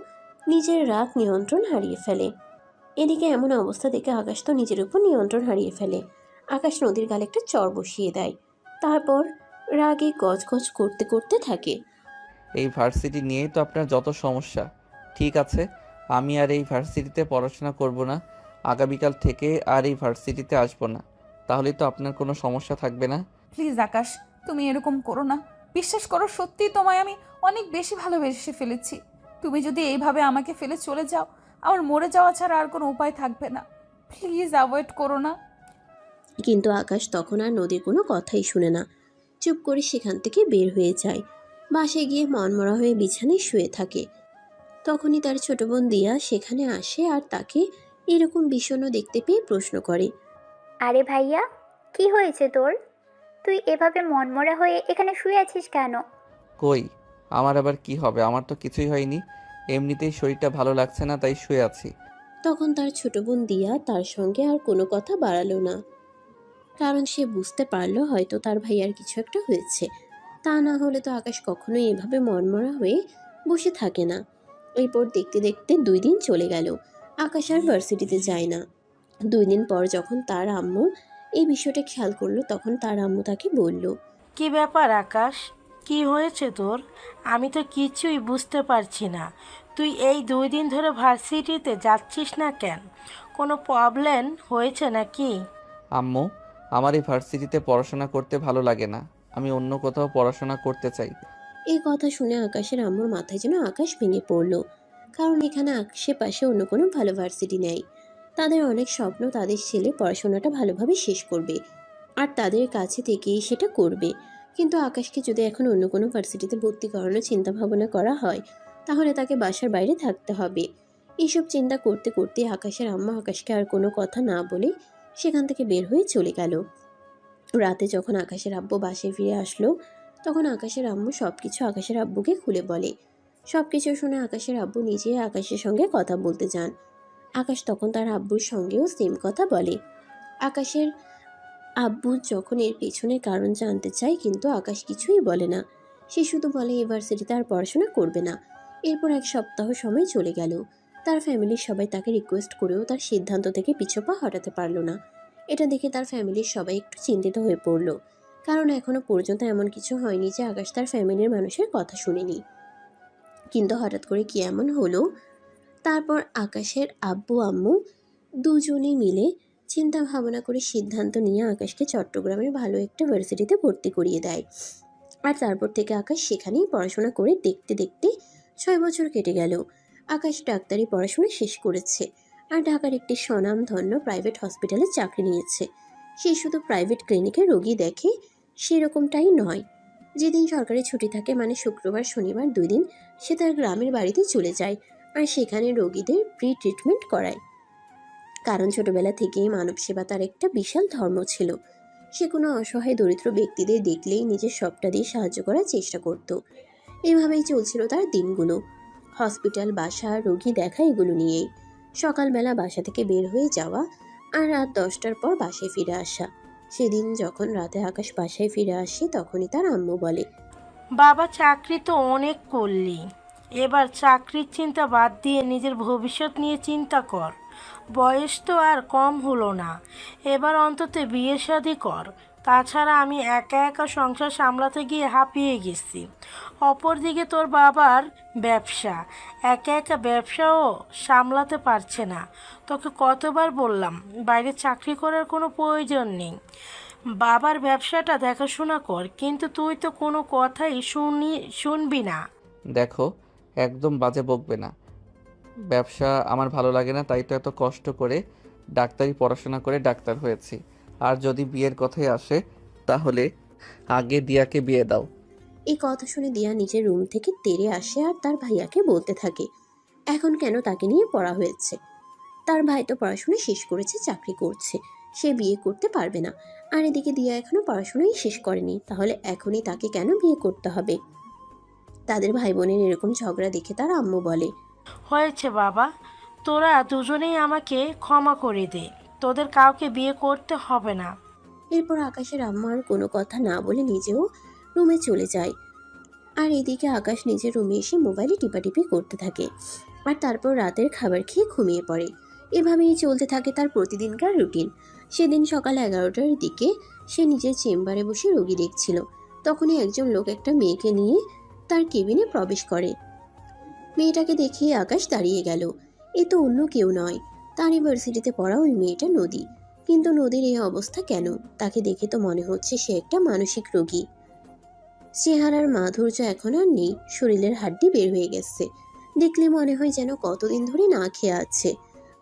নিজের রাগ নিয়ন্ত্রণ হারিয়ে ফেলে। আকাশ নদীর গালে একটা চর বসিয়ে দেয়, তারপর রাগে গজগজ করতে করতে থাকে, এই ভার্সিটি নিয়েই তো আপনার যত সমস্যা। ঠিক আছে, আমি আর এই ভার্সিটিতে পড়াশোনা করব না। আগামীকাল থেকে আর এই ভার্সিটিতে আসবো না। তাহলে তো আপনার কোনো সমস্যা থাকবে না। প্লিজ আকাশ, তুমি এরকম করো না। বিশ্বাস করো, সত্যি তোমায় আমি অনেক বেশি ভালোবেসে ফেলেছি। তুমি যদি এইভাবে আমাকে ফেলে চলে যাও, আমার মরে যাওয়া ছাড়া আর কোনো উপায় থাকবে না। প্লিজ অ্যাভয়েড করো না। কিন্তু আকাশ তখন আর নদীর কোনো কথাই শুনে না, চুপ করে সেখান থেকে বের হয়ে যায়। বাসায় গিয়ে মনমরা হয়ে বিছানায় শুয়ে থাকে। তখনই তার ছোট বোন দিয়া সেখানে আসে আর তাকে এরকম বিষণ্ণ দেখতে পেয়ে প্রশ্ন করে। আরে ভাইয়া, কি হয়েছে তোর? তুই এভাবে মনমরা হয়ে এখানে শুয়ে আছিস কেন? কই, আমার আবার কি হবে? আমার তো কিছুই হয়নি। এমনিতেই শরীরটা ভালো লাগছে না, তাই শুয়ে আছি। তখন তার ছোট বোন দিয়া তার সঙ্গে আর কোনো কথা বাড়ালো না, কারণ সে বুঝতে পারলো হয়তো তার ভাইয়ার কিছু একটা হয়েছে। তা না হলে তো আকাশ কখনোই এভাবে মনমরা হয়ে বসে থাকে না। এরপর দেখতে দেখতে 2 দিন চলে গেল। আকাশ আর ভার্সিটিতে যায় না। 2 দিন পর যখন তার আম্মু এই বিষয়টা খেয়াল করলো, তখন তার আম্মু তাকে বলল। কি ব্যাপার আকাশ, কি হয়েছে তোর? আমি তো কিছুই বুঝতে পারছি না। তুই এই 2 দিন ধরে ভার্সিটিতে যাচ্ছিস না কেন? কোনো প্রবলেম হয়েছে নাকি? আম্মু, আমার এই ভার্সিটিতে পড়াশোনা করতে ভালো লাগে না। আমি অন্য কোথাও পড়াশোনা করতে চাই। এই কথা শুনে আকাশের আম্মুর মাথায় যেন আকাশ ভেঙে পড়ল, কারণ এখানে আশেপাশে অন্য কোনো ভালো ভার্সিটি নেই। তাদের অনেক স্বপ্ন তাদের ছেলে পড়াশোনাটা ভালোভাবে শেষ করবে আর তাদের কাছে থেকেই সেটা করবে। কিন্তু আকাশকে যদি এখন অন্য কোনো ভার্সিটিতে ভর্তি করানোর চিন্তা ভাবনা করা হয়, তাহলে তাকে বাসার বাইরে থাকতে হবে। এইসব চিন্তা করতে করতে আকাশের আম্মা আকাশকে আর কোনো কথা না বলে সেখান থেকে বের হয়ে চলে গেল। রাতে যখন আকাশের আব্বু বাসায় ফিরে আসলো, তখন আকাশের আম্মু সবকিছু আকাশের আব্বুকে খুলে বলে। সবকিছু শুনে আকাশের আব্বু নিজে আকাশের সঙ্গে কথা বলতে যান। আকাশ তখন তার আব্বুর সঙ্গেও সেম কথা বলে। আকাশের আব্বু যখন এর পেছনে কারণ জানতে চায়, কিন্তু আকাশ কিছুই বলে না। সে শুধু বলে ইউনিভার্সিটিতে আর পড়াশোনা করবে না। এরপর 1 সপ্তাহ সময় চলে গেল। তার ফ্যামিলির সবাই তাকে রিকোয়েস্ট করেও তার সিদ্ধান্ত থেকে পিছপা হটাতে পারল না। এটা দেখে তার ফ্যামিলির সবাই একটু চিন্তিত হয়ে পড়ল, কারণ এখনো পর্যন্ত এমন কিছু হয়নি যে আকাশ তার ফ্যামিলির মানুষের কথা শুনেনি। কিন্তু হঠাৎ করে কি এমন হলো? তারপর আকাশের আব্বু আম্মু দুজনে মিলে চিন্তা ভাবনা করে সিদ্ধান্ত নিয়ে আকাশকে চট্টগ্রামের ভালো একটা ভার্সিটিতে ভর্তি করিয়ে দেয়। আর তারপর থেকে আকাশ সেখানেই পড়াশোনা করে দেখতে দেখতে 6 বছর কেটে গেল। আকাশ ডাক্তারি পড়াশোনা শেষ করেছে আর ঢাকার একটি স্বনামধন্য প্রাইভেট হসপিটালে চাকরি নিয়েছে। সে শুধু প্রাইভেট ক্লিনিকে রোগী দেখে সেরকমটাই নয়। যেদিন সরকারি ছুটি থাকে, মানে শুক্রবার শনিবার 2 দিন, সে তার গ্রামের বাড়িতে চলে যায় আর সেখানে রোগীদের ফ্রি ট্রিটমেন্ট করায়। কারণ ছোটবেলা থেকেই মানব সেবা তার একটা বিশাল ধর্ম ছিল। সে কোনো অসহায় দরিদ্র ব্যক্তিদের দেখলেই নিজের সবটা দিয়ে সাহায্য করার চেষ্টা করত। এভাবেই চলছিল তার দিনগুলো, হসপিটাল, বাসা, রোগী দেখা, এগুলো নিয়েই। সকালবেলা বাসা থেকে বের হয়ে যাওয়া আর রাত 10টার পর বাসায় ফিরে আসা। সেদিন যখন রাতে আকাশ বাসায় ফিরে আসে, তখনই তার আম্মু বলে, বাবা, চাকরি তো অনেক করলি, এবার চাকরির চিন্তা বাদ দিয়ে নিজের ভবিষ্যৎ নিয়ে চিন্তা কর। বয়স তো আর কম হলো না, এবার অন্তত বিয়ে শাদী কর। তাছাড়া আমি একা একা সংসার সামলাতে গিয়ে হাঁপিয়ে গেছি। অপরদিকে তোর বাবার ব্যবসা, একা একা ব্যবসাও সামলাতে পারছে না। তোকে কতবার বললাম বাইরে চাকরি করার কোনো প্রয়োজন নেই, বাবার ব্যবসাটা দেখাশোনা কর, কিন্তু তুই তো কোনো কথাই শুনবি না। দেখো, একদম বাজে বকবে না। ব্যবসা আমার ভালো লাগে না, তাই তো এত কষ্ট করে ডাক্তারি পড়াশোনা করে ডাক্তার হয়েছি। আর যদি বিয়ের কথাই আসে, তাহলে আগে দিয়াকে বিয়ে দাও। এই কথা শুনে দিয়া নিজের রুম থেকে তেড়ে আসে আর তার ভাইয়াকে বলতে থাকে এখন কেন তাকে নিয়ে পড়া হয়েছে। তার ভাই তো পড়াশোনা শেষ করেছে, চাকরি করছে, সে বিয়ে করতে পারবে না। আর এদিকে দিয়া এখনো পড়াশোনাই শেষ করেনি, তাহলে এখনই তাকে কেন বিয়ে করতে হবে? তাদের ভাই বোনের এরকম ঝগড়া দেখে তার আম্মু বলে, হয়েছে বাবা, তোরা দুজনেই আমাকে ক্ষমা করে দে, তোদের কাউকে বিয়ে করতে হবে না। এরপর আকাশের আম্মা আর কোনো কথা না বলে নিজেও রুমে চলে যায়। আর এদিকে আকাশ নিজের রুমে এসে মোবাইলে টিপাটিপি করতে থাকে আর তারপর রাতের খাবার খেয়ে ঘুমিয়ে পড়ে। এভাবেই চলতে থাকে তার প্রতিদিনকার রুটিন। সেদিন সকাল 11টার দিকে সে নিজের চেম্বারে বসে রোগী দেখছিল। তখনই একজন লোক একটা মেয়েকে নিয়ে তার কেবিনে প্রবেশ করে। মেয়েটাকে দেখে আকাশ দাঁড়িয়ে গেল। এ তো অন্য কেউ নয়, তার ইউনিভার্সিটিতে পড়া ওই মেয়েটা নদী। কিন্তু নদীর এই অবস্থা কেন? তাকে দেখে তো মনে হচ্ছে সে একটা মানসিক রোগী। চেহারার মাধুর্য এখন আর নেই, শরীরের হাড্ডি বের হয়ে গেছে। দেখলে মনে হয় যেন কতদিন ধরে না খেয়ে আছে।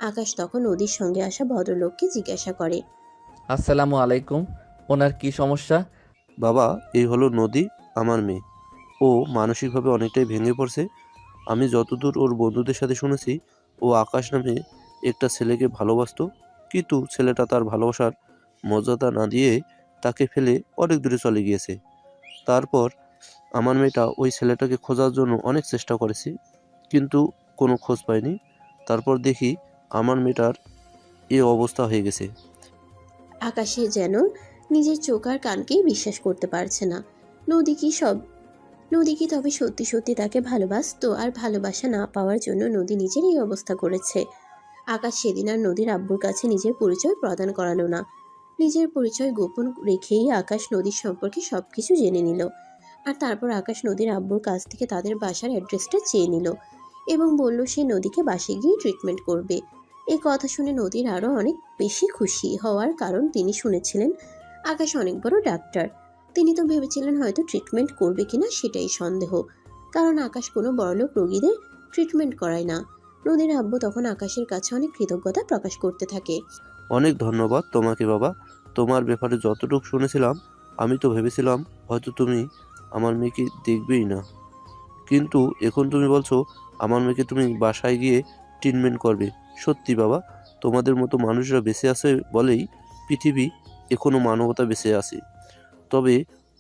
আকাশ তখন নদীর সঙ্গে আসা ভদ্রলোককে জিজ্ঞাসা করে, আসসালামু আলাইকুম, ওনার কি সমস্যা? বাবা, এই হলো নদী, আমার মেয়ে। ও মানসিকভাবে অনেকটাই ভেঙে পড়ছে। আমি যতদূর ওর বন্ধুদের সাথে শুনেছি, ও আকাশ নামে একটা ছেলেকে ভালোবাসতো, কিন্তু ছেলেটা তার ভালোবাসার মর্যাদা না দিয়ে তাকে ফেলে অনেক দূরে চলে গিয়েছে। তারপর আমার মেয়েটা ওই ছেলেটাকে খোঁজার জন্য অনেক চেষ্টা করেছে, কিন্তু কোনো খোঁজ পায়নি। তারপর দেখি আমার মেয়েটার এ অবস্থা হয়ে গেছে। আকাশে যেন নিজের চোখ আর কানকেই বিশ্বাস করতে পারছে না। নদী কি তবে সত্যি সত্যি তাকে ভালোবাসতো, আর ভালোবাসা না পাওয়ার জন্য নদী নিজের এই অবস্থা করেছে? আকাশ সেদিন আর নদীর আব্বুর কাছে নিজের পরিচয় প্রদান করালো না। নিজের পরিচয় গোপন রেখেই আকাশ নদীর সম্পর্কে সবকিছু জেনে নিল। আর তারপর আকাশ নদীর আব্বুর কাছ থেকে তাদের বাসার অ্যাড্রেসটা চেয়ে নিল এবং বলল সে নদীকে বাসায় গিয়ে ট্রিটমেন্ট করবে। এই কথা শুনে নদীর আরও অনেক বেশি খুশি হওয়ার কারণ তিনি শুনেছিলেন আকাশ অনেক বড় ডাক্তার। তিনি তো ভেবেছিলেন হয়তো ট্রিটমেন্ট করবে কিনা সেটাই সন্দেহ, কারণ আকাশ কোনো বড়লোক রোগীদের ট্রিটমেন্ট করায় না। নদীর আব্বু তখন আকাশের কাছে অনেক কৃতজ্ঞতা প্রকাশ করতে থাকে। অনেক ধন্যবাদ তোমাকে বাবা। তোমার ব্যাপারে যতটুকু শুনেছিলাম, আমি তো ভেবেছিলাম হয়তো তুমি আমার মেয়েকে দেখবেই না, কিন্তু এখন তুমি বলছো আমার মেয়েকে তুমি বাসায় গিয়ে ট্রিটমেন্ট করবে। সত্যি বাবা, তোমাদের মতো মানুষরা বেঁচে আছে বলেই পৃথিবী এখনো মানবতা বেঁচে আছে। তবে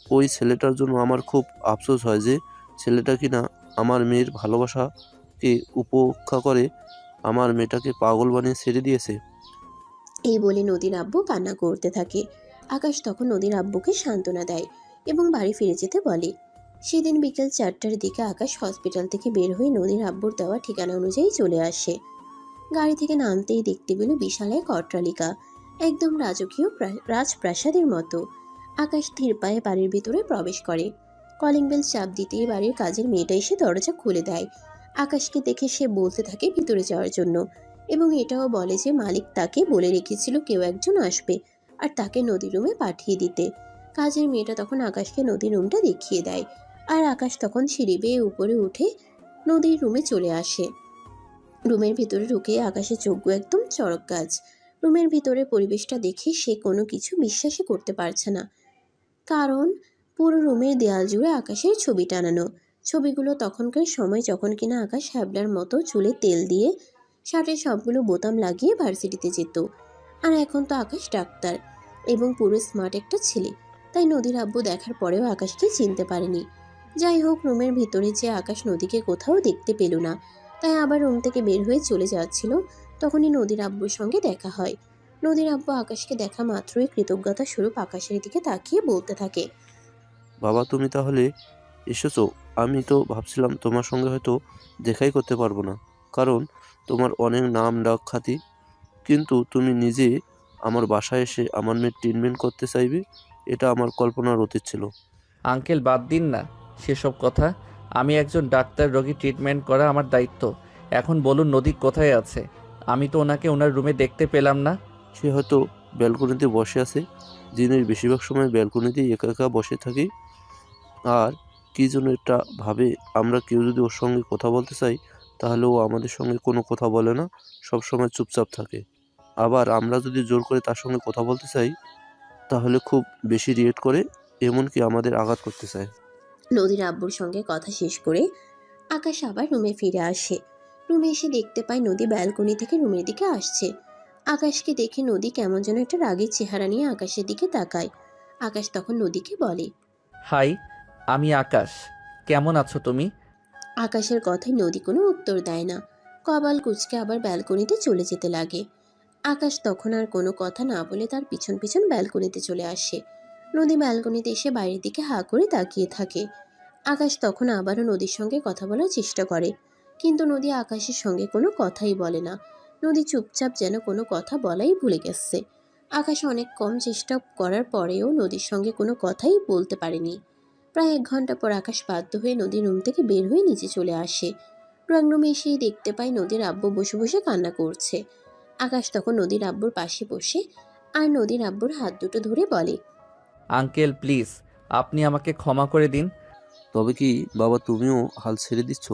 ওই ছেলেটার জন্য আমার খুব আফসোস হয় যে ছেলেটা কিনা আমার মেয়ের ভালোবাসাকে উপেক্ষা করে আমার মেয়েটাকে পাগল বানিয়ে ছেড়ে দিয়েছে। এই বলে নদীর আব্বু কান্না করতে থাকে। আকাশ তখন নদীর আব্বুকে সান্ত্বনা দেয় এবং বাড়ি ফিরে যেতে বলে। সেদিন বিকেল 4টার দিকে আকাশ হসপিটাল থেকে বের হয়ে নদীর আব্বুর দেওয়া ঠিকানা অনুযায়ী চলে আসে। গাড়ি থেকে নামতেই দেখতে পেল বিশাল এক অট্টালিকা, একদম রাজকীয় রাজপ্রাসাদের মতো। আকাশ ধীর পায়ে বাড়ির ভিতরে প্রবেশ করে। কলিং বেল চাপ দিতেই বাড়ির কাজের মেয়েটা এসে দরজা খুলে দেয়। আকাশকে দেখে সে বলতে থাকে ভিতরে যাওয়ার জন্য, এবং এটাও বলে যে মালিক তাকে বলে রেখেছিল কেউ একজন আসবে আর তাকে নদীর রুমে পাঠিয়ে দিতে। কাজের মেয়েটা তখন আকাশকে নদীর রুমটা দেখিয়ে দেয়, আর আকাশ তখন সিঁড়ি বেয়ে উপরে উঠে নদীর রুমে চলে আসে। রুমের ভিতরে ঢুকে আকাশের চোখগুলো একদম চড়ক গাছ। রুমের ভিতরে পরিবেশটা দেখে সে কোনো কিছু বিশ্বাসই করতে পারছে না, কারণ পুরো রুমের দেয়াল জুড়ে আকাশের ছবি টানানো। ছবিগুলো তখনকার সময় যখন কিনা আকাশ হ্যাবলার মতো চুলে তেল দিয়ে শার্টের সবগুলো বোতাম লাগিয়ে ভার্সিটিতে যেত। আর এখন তো আকাশ ডাক্তার এবং পুরো স্মার্ট একটা ছেলে, তাই নদীর আব্বু দেখার পরেও আকাশকে চিনতে পারেনি। যাই হোক, রুমের ভিতরে যে আকাশ নদীকে কোথাও দেখতে পেল না, তাই আবার রুম থেকে বের হয়ে চলে যাচ্ছিল। তখনই নদীর আব্বুর সঙ্গে দেখা হয়। নদীর আব্বু আকাশকে দেখা মাত্রই কৃতজ্ঞতা স্বরূপ আকাশের দিকে তাকিয়ে বলতে থাকে, বাবা তুমি তাহলে এসেছো। আমি তো ভাবছিলাম তোমার সঙ্গে হয়তো দেখাই করতে পারবো না, কারণ তোমার অনেক নাম ডাক খ্যাতি, কিন্তু তুমি নিজে আমার বাসায় এসে আমার মেয়ের ট্রিটমেন্ট করতে চাইবে, এটা আমার কল্পনার অতীত ছিল। আঙ্কেল বাদ দিন না সেসব কথা। আমি একজন ডাক্তার, রোগী ট্রিটমেন্ট করা আমার দায়িত্ব। এখন বলুন নদী কোথায় আছে? আমি তো ওনাকে ওনার রুমে দেখতে পেলাম না। সে হয়তো ব্যালকনিতে বসে আছে। দিনের বেশিরভাগ সময় ব্যালকনিতেই একা একা বসে থাকি, আর কি যেন একটা ভাবে। আমরা কেউ যদি ওর সঙ্গে কথা বলতে চাই, তাহলে ও আমাদের সঙ্গে কোনো কথা বলে না, সব সময় চুপচাপ থাকে। আবার আমরা যদি জোর করে তার সঙ্গে কথা বলতে চাই, তাহলে খুব বেশি রিয়েক্ট করে, এমনকি আমাদের আঘাত করতে চায়। নদীর আব্বুর সঙ্গে কথা শেষ করে আকাশ আবার রুমে ফিরে আসে। রুমে এসে দেখতে পায় নদী ব্যালকনি থেকে রুমের দিকে আসছে। আকাশকে দেখে নদী কেমন যেন একটা রাগের চেহারা নিয়ে আকাশের দিকে তাকায়। আকাশ তখন নদীকে বলে, হাই, আমি আকাশ। কেমন আছো তুমি? আকাশের কথায় নদী কোনো উত্তর দেয় না। কপাল কুঁচকে আবার ব্যালকনিতে চলে যেতে লাগে। আকাশ তখন আর কোনো কথা না বলে তার পিছন পিছন ব্যালকনিতে চলে আসে। নদী ব্যালকনিতে এসে বাইরের দিকে হাঁ করে তাকিয়ে থাকে। আকাশ তখন আবারও নদীর সঙ্গে কথা বলার চেষ্টা করে, কিন্তু নদী আকাশের সঙ্গে কোনো কথাই বলে না। নদী চুপচাপ যেন কোনো কথা বলাই ভুলে গেছে। আকাশ অনেক কম চেষ্টা করার পরেও নদীর সঙ্গে কোনো কথাই বলতে পারেনি। প্রায় 1 ঘন্টা পর আকাশ বাধ্য হয়ে নদীর রুম থেকে বের হয়ে নিচে চলে আসে। ড্রয়িং রুমে এসেই দেখতে পায় নদীর আব্বু বসে বসে কান্না করছে। আকাশ তখন নদীর আব্বুর পাশে বসে আর নদীর আব্বুর হাত দুটো ধরে বলে, আঙ্কেল প্লিজ, আপনি আমাকে ক্ষমা করে দিন। তবে কি বাবা তুমিও হাল ছেড়ে দিচ্ছ?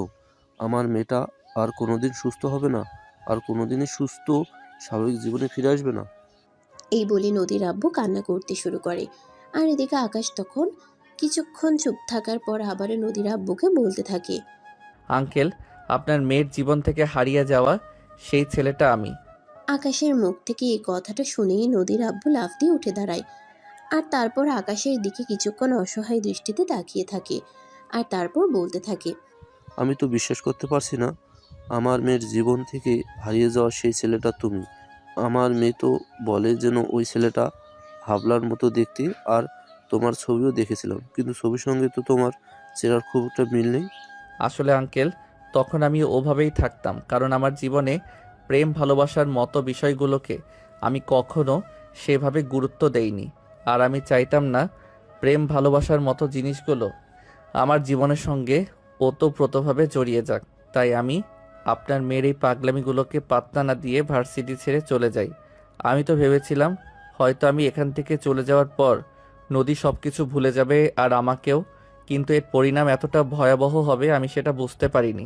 আমার মেয়েটা আর কোনোদিন সুস্থ হবে না, আর কোনোদিনই সুস্থ স্বাভাবিক জীবনে ফিরে আসবে না। এই বলে নদীর আব্বু কান্না করতে শুরু করে। আর এদিকে আকাশ তখন কিছুক্ষণ চুপ থাকার পর আবারও নদীর আব্বুকে বলতে থাকে। আঙ্কেল, আপনার মেয়ের জীবন থেকে হারিয়ে যাওয়া সেই ছেলেটা আমি। আকাশের মুখ থেকে এই কথাটা শুনেই নদীর আব্বু লাফ দিয়ে উঠে দাঁড়ায়। আর তারপর আকাশের দিকে কিছুক্ষণ অসহায় দৃষ্টিতে তাকিয়ে থাকে। আর তারপর বলতে থাকে। আমি তো বিশ্বাস করতে পারছি না আমার মেয়ের জীবন থেকে হারিয়ে যাওয়া সেই ছেলেটা তুমি। আমার মেয়ে তো বলে যেন ওই ছেলেটা হাবলার মতো দেখতে, আর তোমার ছবিও দেখেছিলাম, কিন্তু ছবির সঙ্গে তো তোমার চেহারার খুব একটা মিল নেই। আসলে আঙ্কেল, তখন আমি ওভাবেই থাকতাম, কারণ আমার জীবনে প্রেম ভালোবাসার মতো বিষয়গুলোকে আমি কখনো সেভাবে গুরুত্ব দেইনি। আর আমি চাইতাম না প্রেম ভালোবাসার মতো জিনিসগুলো আমার জীবনের সঙ্গে ওতপ্রোতভাবে জড়িয়ে যাক। তাই আমি আপনার মেয়ের এই পাগলামিগুলোকে পাত্তা না দিয়ে ভার্সিটি ছেড়ে চলে যাই। আমি তো ভেবেছিলাম হয়তো আমি এখান থেকে চলে যাওয়ার পর নদী সব কিছু ভুলে যাবে আর আমাকেও, কিন্তু এর পরিণাম এতটা ভয়াবহ হবে আমি সেটা বুঝতে পারিনি।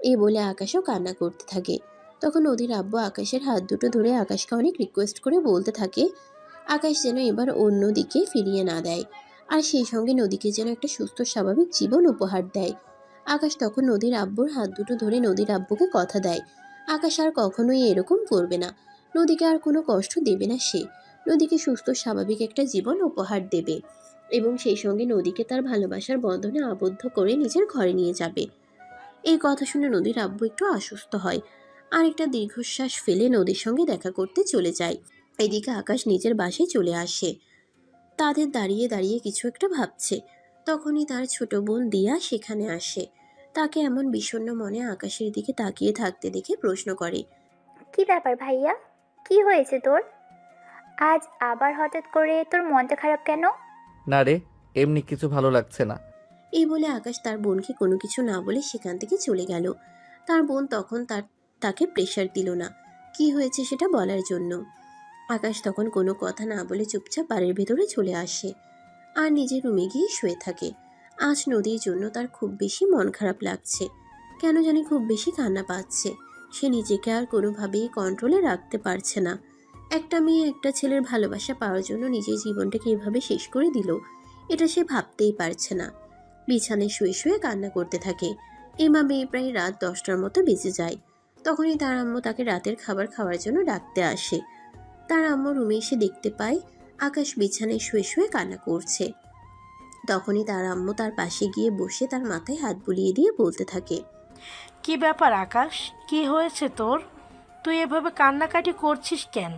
এই বলে আকাশও কান্না করতে থাকে। তখন নদীর আব্বু আকাশের হাত দুটো ধরে আকাশকে অনেক রিকোয়েস্ট করে বলতে থাকে আকাশ যেন এবার অন্য দিকে ফিরিয়ে না দেয়, আর সেই সঙ্গে নদীকে যেন একটা সুস্থ স্বাভাবিক জীবন উপহার দেয়। আকাশ তখন নদীর আব্বুর হাত দুটো ধরে নদীর আব্বুকে কথা দেয় আকাশ আর কখনোই এরকম করবে না, নদীকে আর কোনো কষ্ট দেবে না সে, নদীকে সুস্থ স্বাভাবিক একটা জীবন উপহার দেবে এবং সেই সঙ্গে নদীকে তার ভালোবাসার বন্ধনে আবদ্ধ করে নিজের ঘরে নিয়ে যাবে। এই কথা শুনে নদীর আব্বু একটু আশ্বস্ত হয় আর একটা দীর্ঘশ্বাস ফেলে নদীর সঙ্গে দেখা করতে চলে যায়। এদিকে আকাশ নিজের বাসায় চলে আসে। তাদের দাঁড়িয়ে দাঁড়িয়ে কিছু একটা ভাবছে। তখনই তার ছোট বোন দিয়া সেখানে আসে। তাকে এমন বিষণ্ণ মনে আকাশের দিকে তাকিয়ে থাকতে দেখে প্রশ্ন করে। কি ব্যাপার ভাইয়া? কি হয়েছে তোর? আজ আবার হঠাৎ করে তোর মনটা খারাপ কেন? না রে, এমনি কিছু ভালো লাগছে না। এই বলে আকাশ তার বোনকে কোনো কিছু না বলে সেখান থেকে চলে গেল। তার বোন তখন তাকে প্রেশার দিল না কি হয়েছে সেটা বলার জন্য। আকাশ তখন কোনো কথা না বলে চুপচাপ বাড়ির ভেতরে চলে আসে আর নিজের রুমে গিয়ে শুয়ে থাকে। আজ নদীর জন্য তার খুব বেশি মন খারাপ লাগছে, কেন জানি খুব বেশি কান্না পাচ্ছে। সে নিজেকে আর কোনোভাবেই কন্ট্রোলে রাখতে পারছে না। একটা মেয়ে একটা ছেলের ভালোবাসা পাওয়ার জন্য নিজের জীবনটাকে এভাবে শেষ করে দিল, এটা সে ভাবতেই পারছে না। বিছানায় শুয়ে শুয়ে কান্না করতে থাকে। এভাবে প্রায় রাত 10টার মতো বেজে যায়। তখনই তার আম্মু তাকে রাতের খাবার খাওয়ার জন্য ডাকতে আসে। তার আম্মু রুমে এসে দেখতে পায় আকাশ বিছানায় শুয়ে শুয়ে কান্না করছে। তখনই তার আম্মু তার পাশে গিয়ে বসে তার মাথায় হাত বুলিয়ে দিয়ে বলতে থাকে। কি ব্যাপার আকাশ, কি হয়েছে তোর? তুই এভাবে কান্নাকাটি করছিস কেন?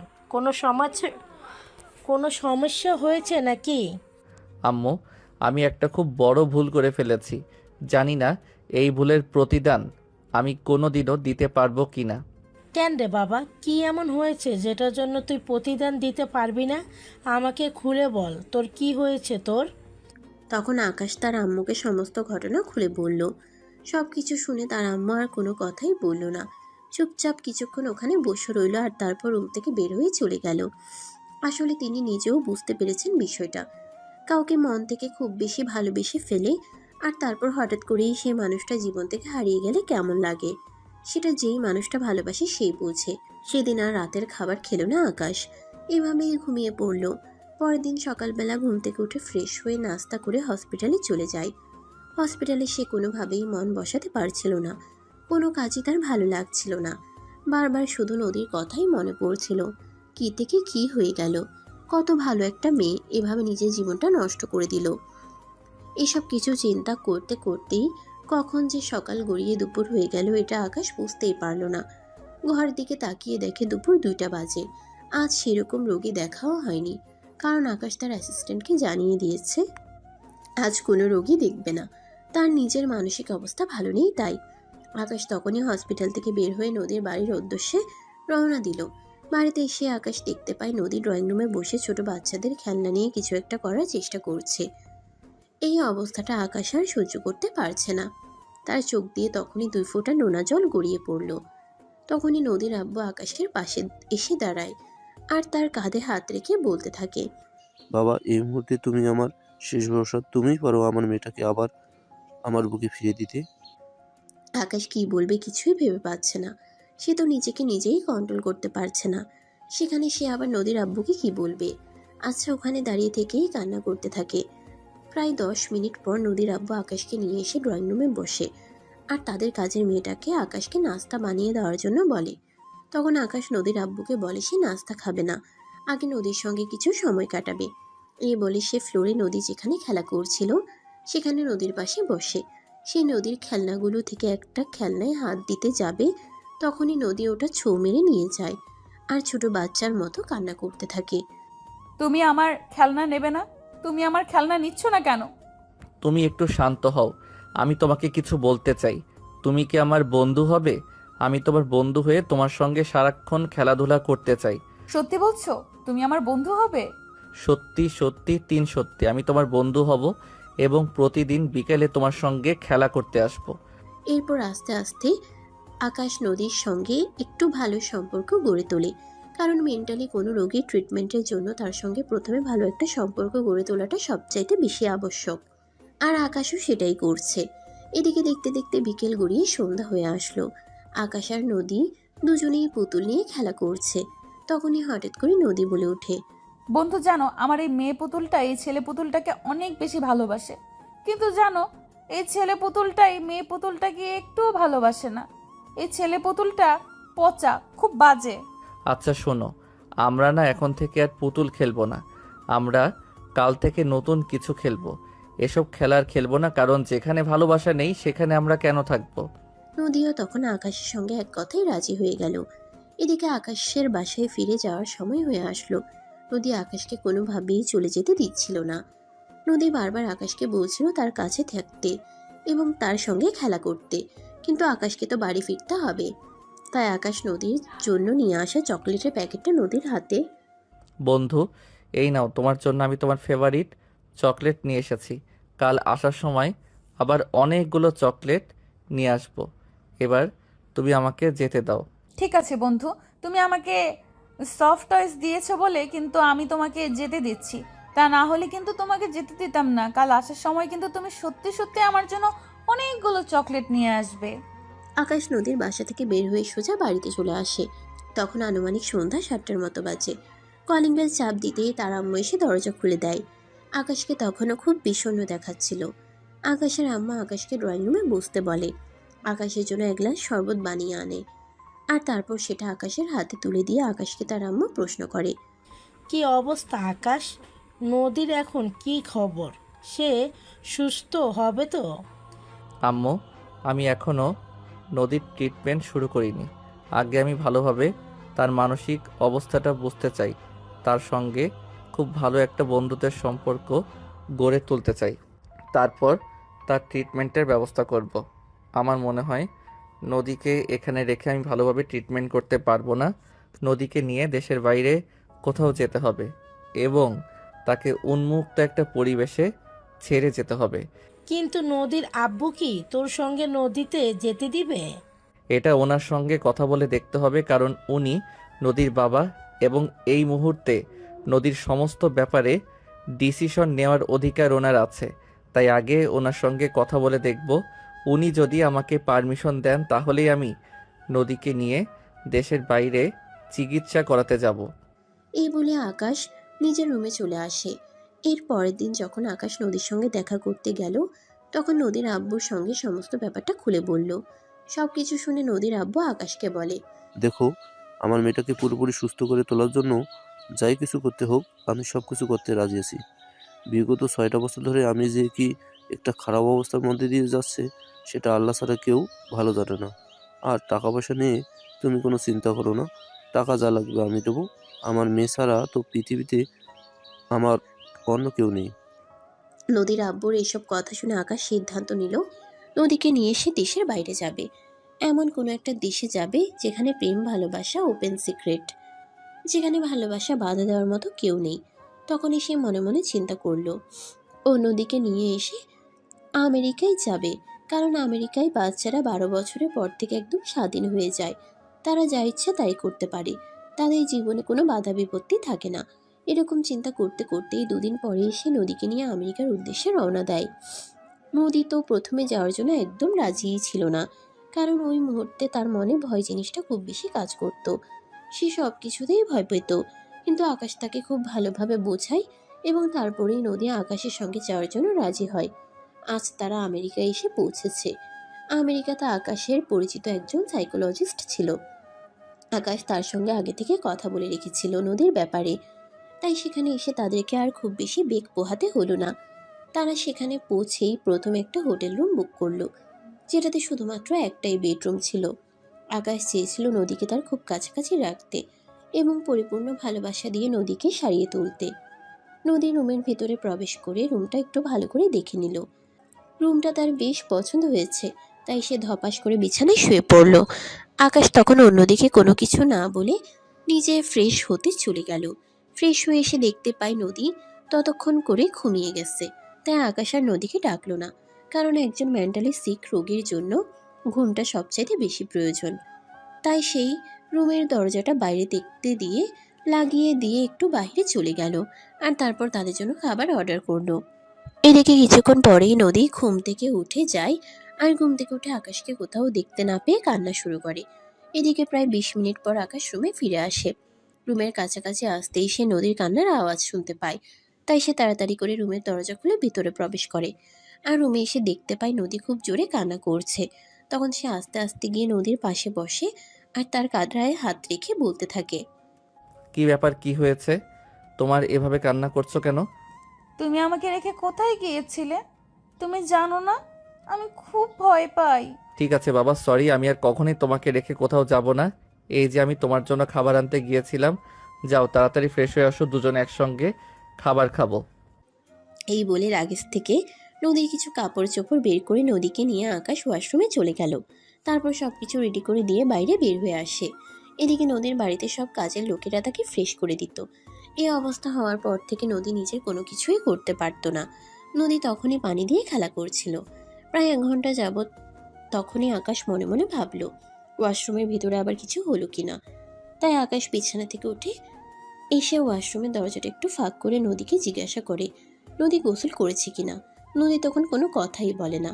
কোনো সমস্যা হয়েছে নাকি? আম্মু, আমি একটা খুব বড় ভুল করে ফেলেছি। জানি না এই ভুলের প্রতিদান আমি কোনোদিনও দিতে পারবো কিনা। কেন রে বাবা, কি এমন হয়েছে যেটার জন্য তুই প্রতিদান দিতে পারবি না? আমাকে খুলে বল, তোর কি হয়েছে তোর? তখন আকাশ তার আম্মুকে সমস্ত ঘটনা খুলে বলল। সব কিছু শুনে তার আম্মু আর কোনো কথাই বলল না, চুপচাপ কিছুক্ষণ ওখানে বসে রইল আর তারপর রুম থেকে বের হয়ে চলে গেল। আসলে তিনি নিজেও বুঝতে পেরেছেন বিষয়টা। কাউকে মন থেকে খুব বেশি ভালোবেসে ফেলে আর তারপর হঠাৎ করেই সেই মানুষটা জীবন থেকে হারিয়ে গেলে কেমন লাগে, সেটা যেই মানুষটা ভালোবাসে সেই বোঝে। সেদিন আর রাতের খাবার খেলো না আকাশ, এভাবেই ঘুমিয়ে পড়ল। পরের দিন সকালবেলা ঘুম থেকে উঠে ফ্রেশ হয়ে নাস্তা করে হসপিটালে চলে যায়। হসপিটালে সে কোনোভাবেই মন বসাতে পারছিল না, কোনো কাজই তার ভালো লাগছিল না। বারবার শুধু নদীর কথাই মনে পড়ছিল। কি থেকে কি হয়ে গেল, কত ভালো একটা মেয়ে এভাবে নিজের জীবনটা নষ্ট করে দিল। এসব কিছু চিন্তা করতে করতেই কখন যে সকাল গড়িয়ে দুপুর হয়ে গেল এটা আকাশ বুঝতেই পারল না। ঘরের দিকে তাকিয়ে দেখে দুপুর 2টা বাজে। আজ সেরকম রোগী দেখাও হয়নি, কারণ আকাশ তার অ্যাসিস্ট্যান্টকে জানিয়ে দিয়েছে আজ কোনো রোগী দেখবে না, তার নিজের মানসিক অবস্থা ভালো নেই তাই। আকাশ তখনই হসপিটাল থেকে বের হয়ে নদীর বাড়ির উদ্দেশ্যে রওনা দিল। বাড়িতে এসে আকাশ দেখতে পায় নদী ড্রয়িং রুমে বসে ছোট বাচ্চাদের খেলনা নিয়ে কিছু একটা করার চেষ্টা করছে। এই অবস্থাটা আকাশ আর সহ্য করতে পারছে না। তার চোখ দিয়ে তখনই 2 ফোঁটা নোনা জল গড়িয়ে পড়ল। তখনই নদীর আব্বু আকাশের পাশে এসে দাঁড়ায় আর তার কাঁধে হাত রেখে বলতে থাকে। বাবা, এই মুহূর্তে তুমি আমার শেষ ভরসা, তুমিই পারো আমার মেয়েটাকে আবার আমার বুকে ফিরিয়ে দিতে। আকাশ কি বলবে কিছুই ভেবে পাচ্ছে না। সে তো নিজেকে নিজেই কন্ট্রোল করতে পারছে না, সেখানে সে আবার নদীর আব্বুকে কি বলবে। আচ্ছা, ওখানে দাঁড়িয়ে থেকেই কান্না করতে থাকে। প্রায় 10 মিনিট পর নদীর আব্বু আকাশকে নিয়ে এসে ড্রয়িং রুমে বসে আর তাদের কাজের মেয়েটাকে আকাশকে নাস্তা বানিয়ে দেওয়ার জন্য বলে। তখন আকাশ নদীর আব্বুকে বলে সে নাস্তা খাবে না, আগে নদীর সঙ্গে কিছু সময় কাটাবে। এই বলে সে ফ্লোরে নদী যেখানে খেলা করছিল সেখানে নদীর পাশে বসে সেই নদীর খেলনাগুলো থেকে একটা খেলনায় হাত দিতে যাবে, তখনই নদী ওটা ছোঁ মেরে নিয়ে যায় আর ছোট বাচ্চার মতো কান্না করতে থাকে। তুমি আমার খেলনা নেবে না? তুমি আমার খেলনা নিচ্ছ না কেন? তুমি একটু শান্ত হও, আমি তোমাকে কিছু বলতে চাই। তুমি কি আমার বন্ধু হবে? আমি তোমার বন্ধু হয়ে তোমার সঙ্গে সারাক্ষণ খেলাধুলা করতে চাই। সত্যি বলছো তুমি আমার বন্ধু হবে? সত্যি সত্যি 3 সত্যি আমি তোমার বন্ধু হব এবং প্রতিদিন বিকেলে তোমার সঙ্গে খেলা করতে আসবো। এরপর আস্তে আস্তে আকাশ নদীর সঙ্গে একটু ভালো সম্পর্ক গড়ে তোলে, কারণ মেন্টালি কোনো রোগীর ট্রিটমেন্টের জন্য তার সঙ্গে প্রথমে ভালো একটা সম্পর্ক গড়ে তোলাটা সবচাইতে বেশি আবশ্যক। আর আকাশও সেটাই করছে। এদিকে দেখতে দেখতে বিকেল গড়িয়ে সন্ধ্যা হয়ে আসলো। আকাশ আর নদী দুজনেই পুতুল নিয়ে খেলা করছে। তখনই হঠাৎ করে নদী বলে ওঠে, বন্ধু জানো, আমার এই মেয়ে পুতুলটা এই ছেলে পুতুলটাকে অনেক বেশি ভালোবাসে, কিন্তু জানো এই ছেলে পুতুলটাই মেয়ে পুতুলটাকে একটুও ভালোবাসে না। এই ছেলে পুতুলটা পচা, খুব বাজে। আচ্ছা শোনো, আমরা না এখন থেকে আর পুতুল খেলবো না, আমরা কাল থেকে নতুন কিছু খেলবো। এসব খেলার খেলবো না, কারণ যেখানে ভালোবাসা নেই সেখানে আমরা কেন থাকবো। নদীও তখন আকাশের সঙ্গে এক কথায় রাজি হয়ে গেল। এদিকে আকাশের বাসায় ফিরে যাওয়ার সময় হয়ে আসলো। নদী আকাশকে কোনোভাবেই চলে যেতে দিচ্ছিল না। নদী বারবার আকাশকে বলছিল তার কাছে থাকতে এবং তার সঙ্গে খেলা করতে, কিন্তু আকাশকে তো বাড়ি ফিরতে হবে। তাই আকাশ নদীর জন্য নিয়ে আসা চকলেটের প্যাকেটটা নদীর হাতে। বন্ধু, এই নাও, তোমার জন্য আমি তোমার ফেভারিট চকলেট নিয়ে এসেছি। কাল আসার সময় আবার অনেকগুলো চকলেট নিয়ে আসবো। এবার তুমি আমাকে যেতে দাও। ঠিক আছে বন্ধু, তুমি আমাকে সফট টয়েস দিয়েছো বলে কিন্তু আমি তোমাকে যেতে দিচ্ছি, তা না হলে কিন্তু তোমাকে যেতে দিতাম না। কাল আসার সময় কিন্তু তুমি সত্যি সত্যি আমার জন্য অনেকগুলো চকলেট নিয়ে আসবে। আকাশ নদীর বাসা থেকে বের হয়ে সোজা বাড়িতে চলে আসে। তখন আনুমানিক সন্ধ্যা 7টার মতো বাজে। কলিং বেল চাপ দিতেই তার আম্মু এসে দরজা খুলে দেয়। আকাশকে তখনও খুব বিষণ্ণ দেখাচ্ছিল। আকাশের আম্মা আকাশকে ড্রয়িং রুমে বসতে বলে। আকাশের জন্য এক গ্লাস শরবত বানিয়ে আনে আর তারপর সেটা আকাশের হাতে তুলে দিয়ে আকাশকে তার আম্মা প্রশ্ন করে, কি অবস্থা আকাশ? নদীর এখন কি খবর? সে সুস্থ হবে তো? আম্মু, আমি এখনও নদীর ট্রিটমেন্ট শুরু করিনি। আগে আমি ভালোভাবে তার মানসিক অবস্থাটা বুঝতে চাই, তার সঙ্গে খুব ভালো একটা বন্ধুত্বের সম্পর্ক গড়ে তুলতে চাই, তারপর তার ট্রিটমেন্টের ব্যবস্থা করব। আমার মনে হয় নদীকে এখানে রেখে আমি ভালোভাবে ট্রিটমেন্ট করতে পারবো না। নদীকে নিয়ে দেশের বাইরে কোথাও যেতে হবে এবং তাকে উন্মুক্ত একটা পরিবেশে ছেড়ে যেতে হবে। কিন্তু নদীর আব্বু কি তোর সঙ্গে নদীতে যেতে দিবে? এটা ওনার সঙ্গে কথা বলে দেখতে হবে, কারণ উনি নদীর বাবা এবং এই মুহূর্তে নদীর সমস্ত ব্যাপারে ডিসিশন নেওয়ার অধিকার ওনার আছে। তাই আগে ওনার সঙ্গে কথা বলে দেখব। উনি যদি আমাকে পারমিশন দেন তাহলেই আমি নদীকে নিয়ে দেশের বাইরে চিকিৎসা করাতে যাব। এই বলে আকাশ নিজের রুমে চলে আসে। এর পরের দিন যখন আকাশ নদীর সঙ্গে দেখা করতে গেল, তখন নদীর আব্বুর সঙ্গে সমস্ত ব্যাপারটা খুলে বলল। সবকিছু শুনে নদীর আব্বু আকাশকে বলে, দেখো, আমার মেয়েটাকে পুরোপুরি সুস্থ করে তোলার জন্য যাই কিছু করতে হোক আমি সব কিছু করতে রাজি আছি। বিগত 6টা বছর ধরে আমি যে কি একটা খারাপ অবস্থার মধ্যে দিয়ে যাচ্ছে সেটা আল্লাহ ছাড়া কেউ ভালো জানে না। আর টাকা পয়সা নিয়ে তুমি কোনো চিন্তা করো না, টাকা যা লাগবে আমি দেবো। আমার মেয়ে ছাড়া তো পৃথিবীতে আমার অন্য কেউ নেই। নদীর আব্বুর এইসব কথা শুনে আকাশ সিদ্ধান্ত নিল নদীকে নিয়ে সে দেশের বাইরে যাবে। এমন কোনো একটা দেশে যাবে যেখানে প্রেম ভালোবাসা ওপেন সিক্রেট, যেখানে ভালোবাসা বাধা দেওয়ার মতো কেউ নেই। তখনই সে মনে মনে চিন্তা করলো ও নদীকে নিয়ে এসে আমেরিকায় যাবে, কারণ আমেরিকায় বাচ্চারা 12 বছরের পর থেকে একদম স্বাধীন হয়ে যায়। তারা যা ইচ্ছা তাই করতে পারে, তাদের জীবনে কোনো বাধা বিপত্তি থাকে না। এরকম চিন্তা করতে করতেই 2 দিন পরে এসে নদীকে নিয়ে আমেরিকার উদ্দেশ্যে রওনা দেয়। নদী তো প্রথমে যাওয়ার জন্য একদম রাজিই ছিল না, কারণ ওই মুহূর্তে তার মনে ভয় জিনিসটা খুব বেশি কাজ করত। সে সব কিছুতেই ভয় পেত, কিন্তু আকাশ তাকে খুব ভালোভাবে বোঝায় এবং তারপরেই নদী আকাশের সঙ্গে যাওয়ার জন্য রাজি হয়। আজ তারা আমেরিকায় এসে পৌঁছেছে। আমেরিকাতে আকাশের পরিচিত একজন সাইকোলজিস্ট ছিল। আকাশ তার সঙ্গে আগে থেকে কথা বলে রেখেছিল নদীর ব্যাপারে, তাই সেখানে এসে তাদেরকে আর খুব বেশি বেগ পোহাতে হলো না। তারা সেখানে পৌঁছেই প্রথম একটা হোটেল রুম বুক করলো, যেটাতে শুধুমাত্র একটাই বেডরুম ছিল। আকাশ চেয়েছিল নদীকে তার খুব কাছাকাছি রাখতে এবং পরিপূর্ণ ভালোবাসা দিয়ে নদীকে সারিয়ে তুলতে। নদী রুমের ভেতরে প্রবেশ করে রুমটা একটু ভালো করে দেখে নিল। রুমটা তার বেশ পছন্দ হয়েছে, তাই সে ধপাস করে বিছানায় শুয়ে পড়ল। আকাশ তখন অন্যদিকে কোনো কিছু না বলে নিজে ফ্রেশ হতে চলে গেল। ফ্রেশ হয়ে এসে দেখতে পায় নদী ততক্ষণ করে ঘুমিয়ে গেছে। তাই আকাশ আর নদীকে ডাকলো না, কারণ একজন মেন্টালি সিক রোগীর জন্য ঘুমটা সবচাইতে বেশি প্রয়োজন। তাই সেই রুমের দরজাটা বাইরে দেখতে দিয়ে লাগিয়ে দিয়ে একটু বাইরে চলে গেল, আর তারপর তাদের জন্য খাবার অর্ডার করলো। এদিকে কিছুক্ষণ পরেই নদী ঘুম থেকে উঠে যায়, আর ঘুম থেকে উঠে আকাশকে কোথাও দেখতে না পেয়ে কান্না শুরু করে। এদিকে প্রায় 20 মিনিট পর আকাশ রুমে ফিরে আসে। রুমের কাছাকাছি আসতেই সে নদীর কান্নার আওয়াজ শুনতে পায়, তাই সে তাড়াতাড়ি করে রুমের দরজা খুলে ভিতরে প্রবেশ করে। আর রুমে এসে দেখতে পায় নদী খুব জোরে কান্না করছে। তখন সে আস্তে আস্তে গিয়ে নদীর পাশে বসে আর তার কাঁধে হাত রেখে বলতে থাকে, কি ব্যাপার, কি হয়েছে? তোমার এভাবে কান্না করছো কেন? তুমি আমাকে রেখে কোথায় গিয়েছিলে? তুমি জানো না আমি খুব ভয় পাই। ঠিক আছে বাবা, সরি, আমি আর কখনোই তোমাকে রেখে কোথাও যাব না। এই যে আমি তোমার জন্য খাবার আনতে গিয়েছিলাম, যাও তাড়াতাড়ি ফ্রেশ হয়ে আসো, দুজনে একসঙ্গে খাবার খাবো। এই বলে লাগেজ থেকে নদীর কিছু কাপড় চোপড় বের করে নদীকে নিয়ে আকাশ ওয়াশরুমে চলে গেল। তারপর সবকিছু রেডি করে দিয়ে বাইরে বের হয়ে আসে। এদিকে নদীর বাড়িতে সব কাজের লোকেরা তাকে ফ্রেশ করে দিত। এই অবস্থা হওয়ার পর থেকে নদী নিজের কোনো কিছুই করতে পারত না। নদী তখনই পানি দিয়ে খেলা করছিল। প্রায় 1 ঘন্টা যাবৎ তখনই আকাশ মনে মনে ভাবল ওয়াশরুমের ভিতরে আবার কিছু হলো কিনা। তাই আকাশ বিছানা থেকে উঠে এসে ওয়াশরুমের দরজাটা একটু ফাঁক করে নদীকে জিজ্ঞাসা করে নদী গোসল করেছে কিনা। নদী তখন কোনো কথাই বলে না।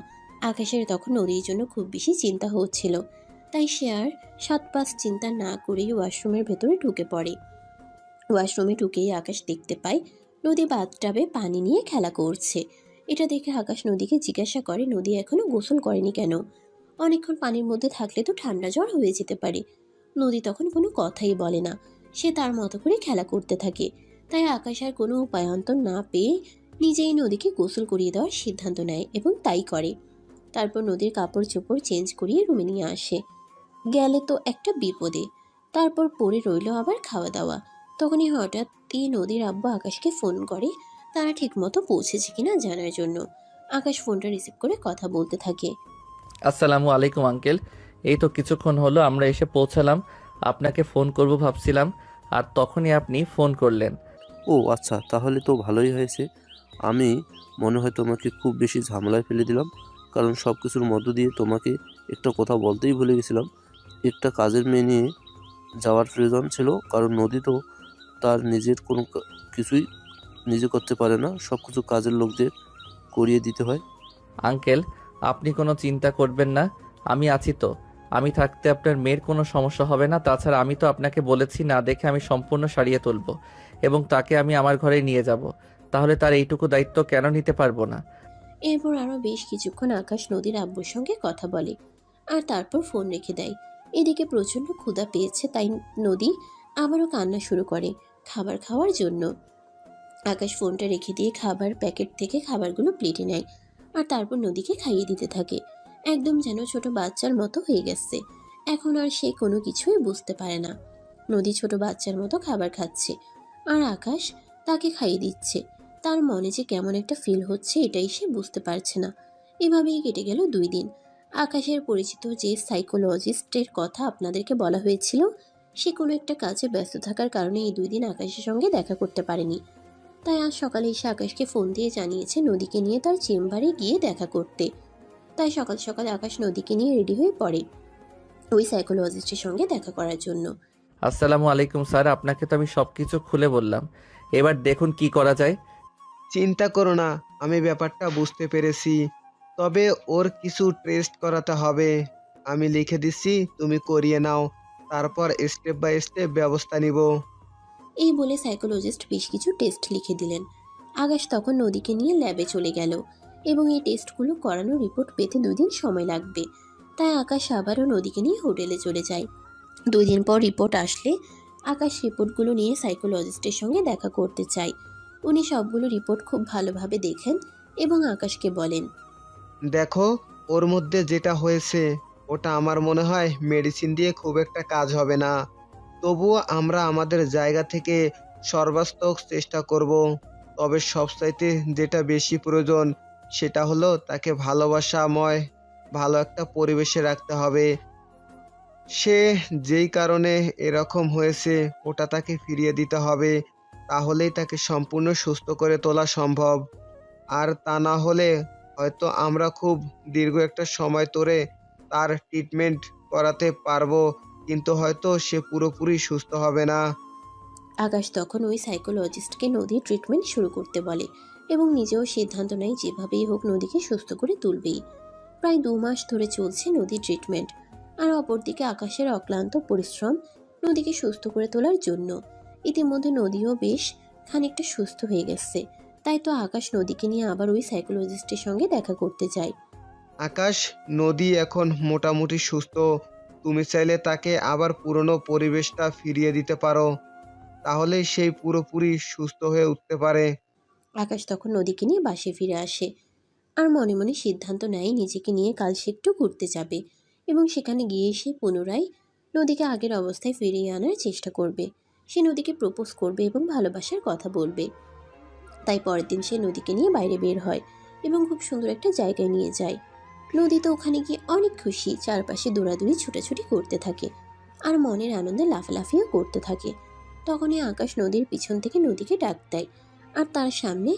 আকাশের তখন নদীর জন্য খুব বেশি চিন্তা হচ্ছিল, তাই সে আর 7-5 চিন্তা না করেই ওয়াশরুমের ভেতরে ঢুকে পড়ে। ওয়াশরুমে ঢুকেই আকাশ দেখতে পায় নদী বাথটাবে পানি নিয়ে খেলা করছে। এটা দেখে আকাশ নদীকে জিজ্ঞাসা করে নদী এখনো গোসল করেনি কেন, অনেকক্ষণ পানির মধ্যে থাকলে তো ঠান্ডা জ্বর হয়ে যেতে পারে। নদী তখন কোনো কথাই বলে না, সে তার মতো করে খেলা করতে থাকে। তাই আকাশ আর কোনো উপায়ান্তর না পেয়ে নিজেই নদীকে গোসল করিয়ে দেওয়ার সিদ্ধান্ত নেয় এবং তাই করে। তারপর নদীর কাপড় চোপড় চেঞ্জ করিয়ে রুমে নিয়ে আসে। গেলে তো একটা বিপদে, তারপর পড়ে রইল আবার খাওয়া দাওয়া। তখনই হঠাৎই নদীর আব্বু আকাশকে ফোন করে তারা ঠিকমতো পৌঁছেছে কিনা জানার জন্য। আকাশ ফোনটা রিসিভ করে কথা বলতে থাকে। আসসালামু আলাইকুম আঙ্কেল, এই তো কিছুক্ষণ হলো আমরা এসে পৌঁছালাম। আপনাকে ফোন করব ভাবছিলাম, আর তখনই আপনি ফোন করলেন। ও আচ্ছা, তাহলে তো ভালোই হয়েছে। আমি মনে হয় তোমাকে খুব বেশি ঝামেলায় ফেলে দিলাম, কারণ সব কিছুর মধ্য দিয়ে তোমাকে একটা কথা বলতেই ভুলে গেছিলাম। একটা কাজের মেয়ে নিয়ে যাওয়ার প্রয়োজন ছিল, কারণ নদী তো তার নিজের কোনো কিছুই নিজে করতে পারে না, সব কিছু কাজের লোকদের করিয়ে দিতে হয়। আঙ্কেল, আপনি কোনো চিন্তা করবেন না, আমি আছি তো। আমি থাকতে আপনার মেয়ের কোনো সমস্যা হবে না। তাছাড়া আমি তো আপনাকে বলেছি, না দেখে আমি সম্পূর্ণ সারিয়ে তুলব এবং তাকে আমি আমার ঘরে নিয়ে যাব। তাহলে তার এইটুকু দায়িত্ব কেন নিতে পারবো না? এরপর আরও বেশ কিছুক্ষণ আকাশ নদীর আব্বুর সঙ্গে কথা বলে আর তারপর ফোন রেখে দেয়। এদিকে প্রচণ্ড ক্ষুধা পেয়েছে, তাই নদী আবারও কান্না শুরু করে খাবার খাওয়ার জন্য। আকাশ ফোনটা রেখে দিয়ে খাবার প্যাকেট থেকে খাবারগুলো প্লেটে নেয় আর তারপর নদীকে খাইয়ে দিতে থাকে। একদম যেন ছোট বাচ্চার মতো হয়ে গেছে। এখন আর সে কোনো কিছুই বুঝতে পারে না। নদী ছোট বাচ্চার মতো খাবার খাচ্ছে আর আকাশ তাকে খাইয়ে দিচ্ছে। তার মনে যে কেমন একটা ফিল হচ্ছে এটাই সে বুঝতে পারছে না। এভাবেই কেটে গেল 2 দিন। আকাশের পরিচিত যে সাইকোলজিস্টের কথা আপনাদেরকে বলা হয়েছিল, সে কোনো একটা কাজে ব্যস্ত থাকার কারণে এই 2 দিন আকাশের সঙ্গে দেখা করতে পারেনি। তাই আজ সকালে এসে আকাশকে ফোন দিয়ে জানিয়েছে নদীকে নিয়ে তার চেম্বারে গিয়ে দেখা করতে। তাই সকাল সকাল আকাশ নদীকে নিয়ে রেডি হয়ে পড়ে ওই সাইকোলজিস্টের সঙ্গে দেখা করার জন্য। আসসালামু আলাইকুম স্যার, আপনাকে তো আমি সব কিছু খুলে বললাম, এবার দেখুন কি করা যায়। চিন্তা করো না, আমি ব্যাপারটা বুঝতে পেরেছি। তবে ওর কিছু টেস্ট করাতে হবে, আমি লিখে দিচ্ছি, তুমি করিয়ে নাও, তারপর স্টেপ বাই স্টেপ ব্যবস্থা নিব। এই বলে সাইকোলজিস্ট বেশ কিছু টেস্ট লিখে দিলেন। আকাশ তখন নদীকে নিয়ে ল্যাবে চলে গেল এবং এই টেস্টগুলো করানোর রিপোর্ট পেতে 2 দিন সময় লাগবে। তাই আকাশ আবারও নদীকে নিয়ে হোটেলে চলে যায়। 2 দিন পর রিপোর্ট আসলে আকাশ রিপোর্টগুলো নিয়ে সাইকোলজিস্টের সঙ্গে দেখা করতে চায়। উনি সবগুলো রিপোর্ট খুব ভালোভাবে দেখেন এবং আকাশকে বলেন, দেখো, ওর মধ্যে যেটা হয়েছে ওটা আমার মনে হয় মেডিসিন দিয়ে খুব একটা কাজ হবে না। তবুও আমরা আমাদের জায়গা থেকে সর্বাত্মক চেষ্টা করব। তবে সবচাইতে যেটা বেশি প্রয়োজন সেটা হলো তাকে ভালোবাসাময় ভালো একটা পরিবেশে রাখতে হবে। সে যেই কারণে এরকম হয়েছে ওটা তাকে ফিরিয়ে দিতে হবে। তাহলেই তাকে সম্পূর্ণ সুস্থ করে তোলা সম্ভব। আর তা না হলে হয়তো আমরা খুব দীর্ঘ একটা সময় ধরে তার ট্রিটমেন্ট করাতে পারবো, কিন্তু হয়তো সে পুরোপুরি সুস্থ হবে না। আকাশ তখন ওই সাইকোলজিস্টকে নদীর ট্রিটমেন্ট শুরু করতে বলে এবং নিজেও সিদ্ধান্ত নেয় যেভাবেই হোক নদীকে সুস্থ করে তুলবেই। প্রায় 2 মাস ধরে চলছে নদীর ট্রিটমেন্ট, আর অপরদিকে আকাশের অক্লান্ত পরিশ্রম নদীকে সুস্থ করে তোলার জন্য। ইতিমধ্যে নদীও বেশ খানিকটা সুস্থ হয়ে গেছে। তাই তো আকাশ নদীকে নিয়ে আবার ওই সাইকোলজিস্টের সঙ্গে দেখা করতে যায়। আকাশ, নদী এখন মোটামুটি সুস্থ। তুমি চাইলে তাকে আবার পুরনো পরিবেশটা ফিরিয়ে দিতে পারো, তাহলে সেই পুরোপুরি সুস্থ হয়ে উঠতে পারে। আকাশ তখন নদীকে নিয়ে বাসে ফিরে আসে আর মনে মনে সিদ্ধান্ত নেয় নিজেকে নিয়ে কাল সে একটু ঘুরতে যাবে এবং সেখানে গিয়ে সে পুনরায় নদীকে আগের অবস্থায় ফিরিয়ে আনার চেষ্টা করবে। সে নদীকে প্রপোজ করবে এবং ভালোবাসার কথা বলবে। তাই পরের দিন সে নদীকে নিয়ে বাইরে বের হয় এবং খুব সুন্দর একটা জায়গায় নিয়ে যায়। নদী তো ওখানে গিয়ে অনেক খুশি, চারপাশে দৌড়াদৌড়ি ছুটাছুটি করতে থাকে আর মনের আনন্দে লাফালাফিও করতে থাকে। তখনই আকাশ নদীর পিছন থেকে নদীকে ডাক দেয় আর তার সামনে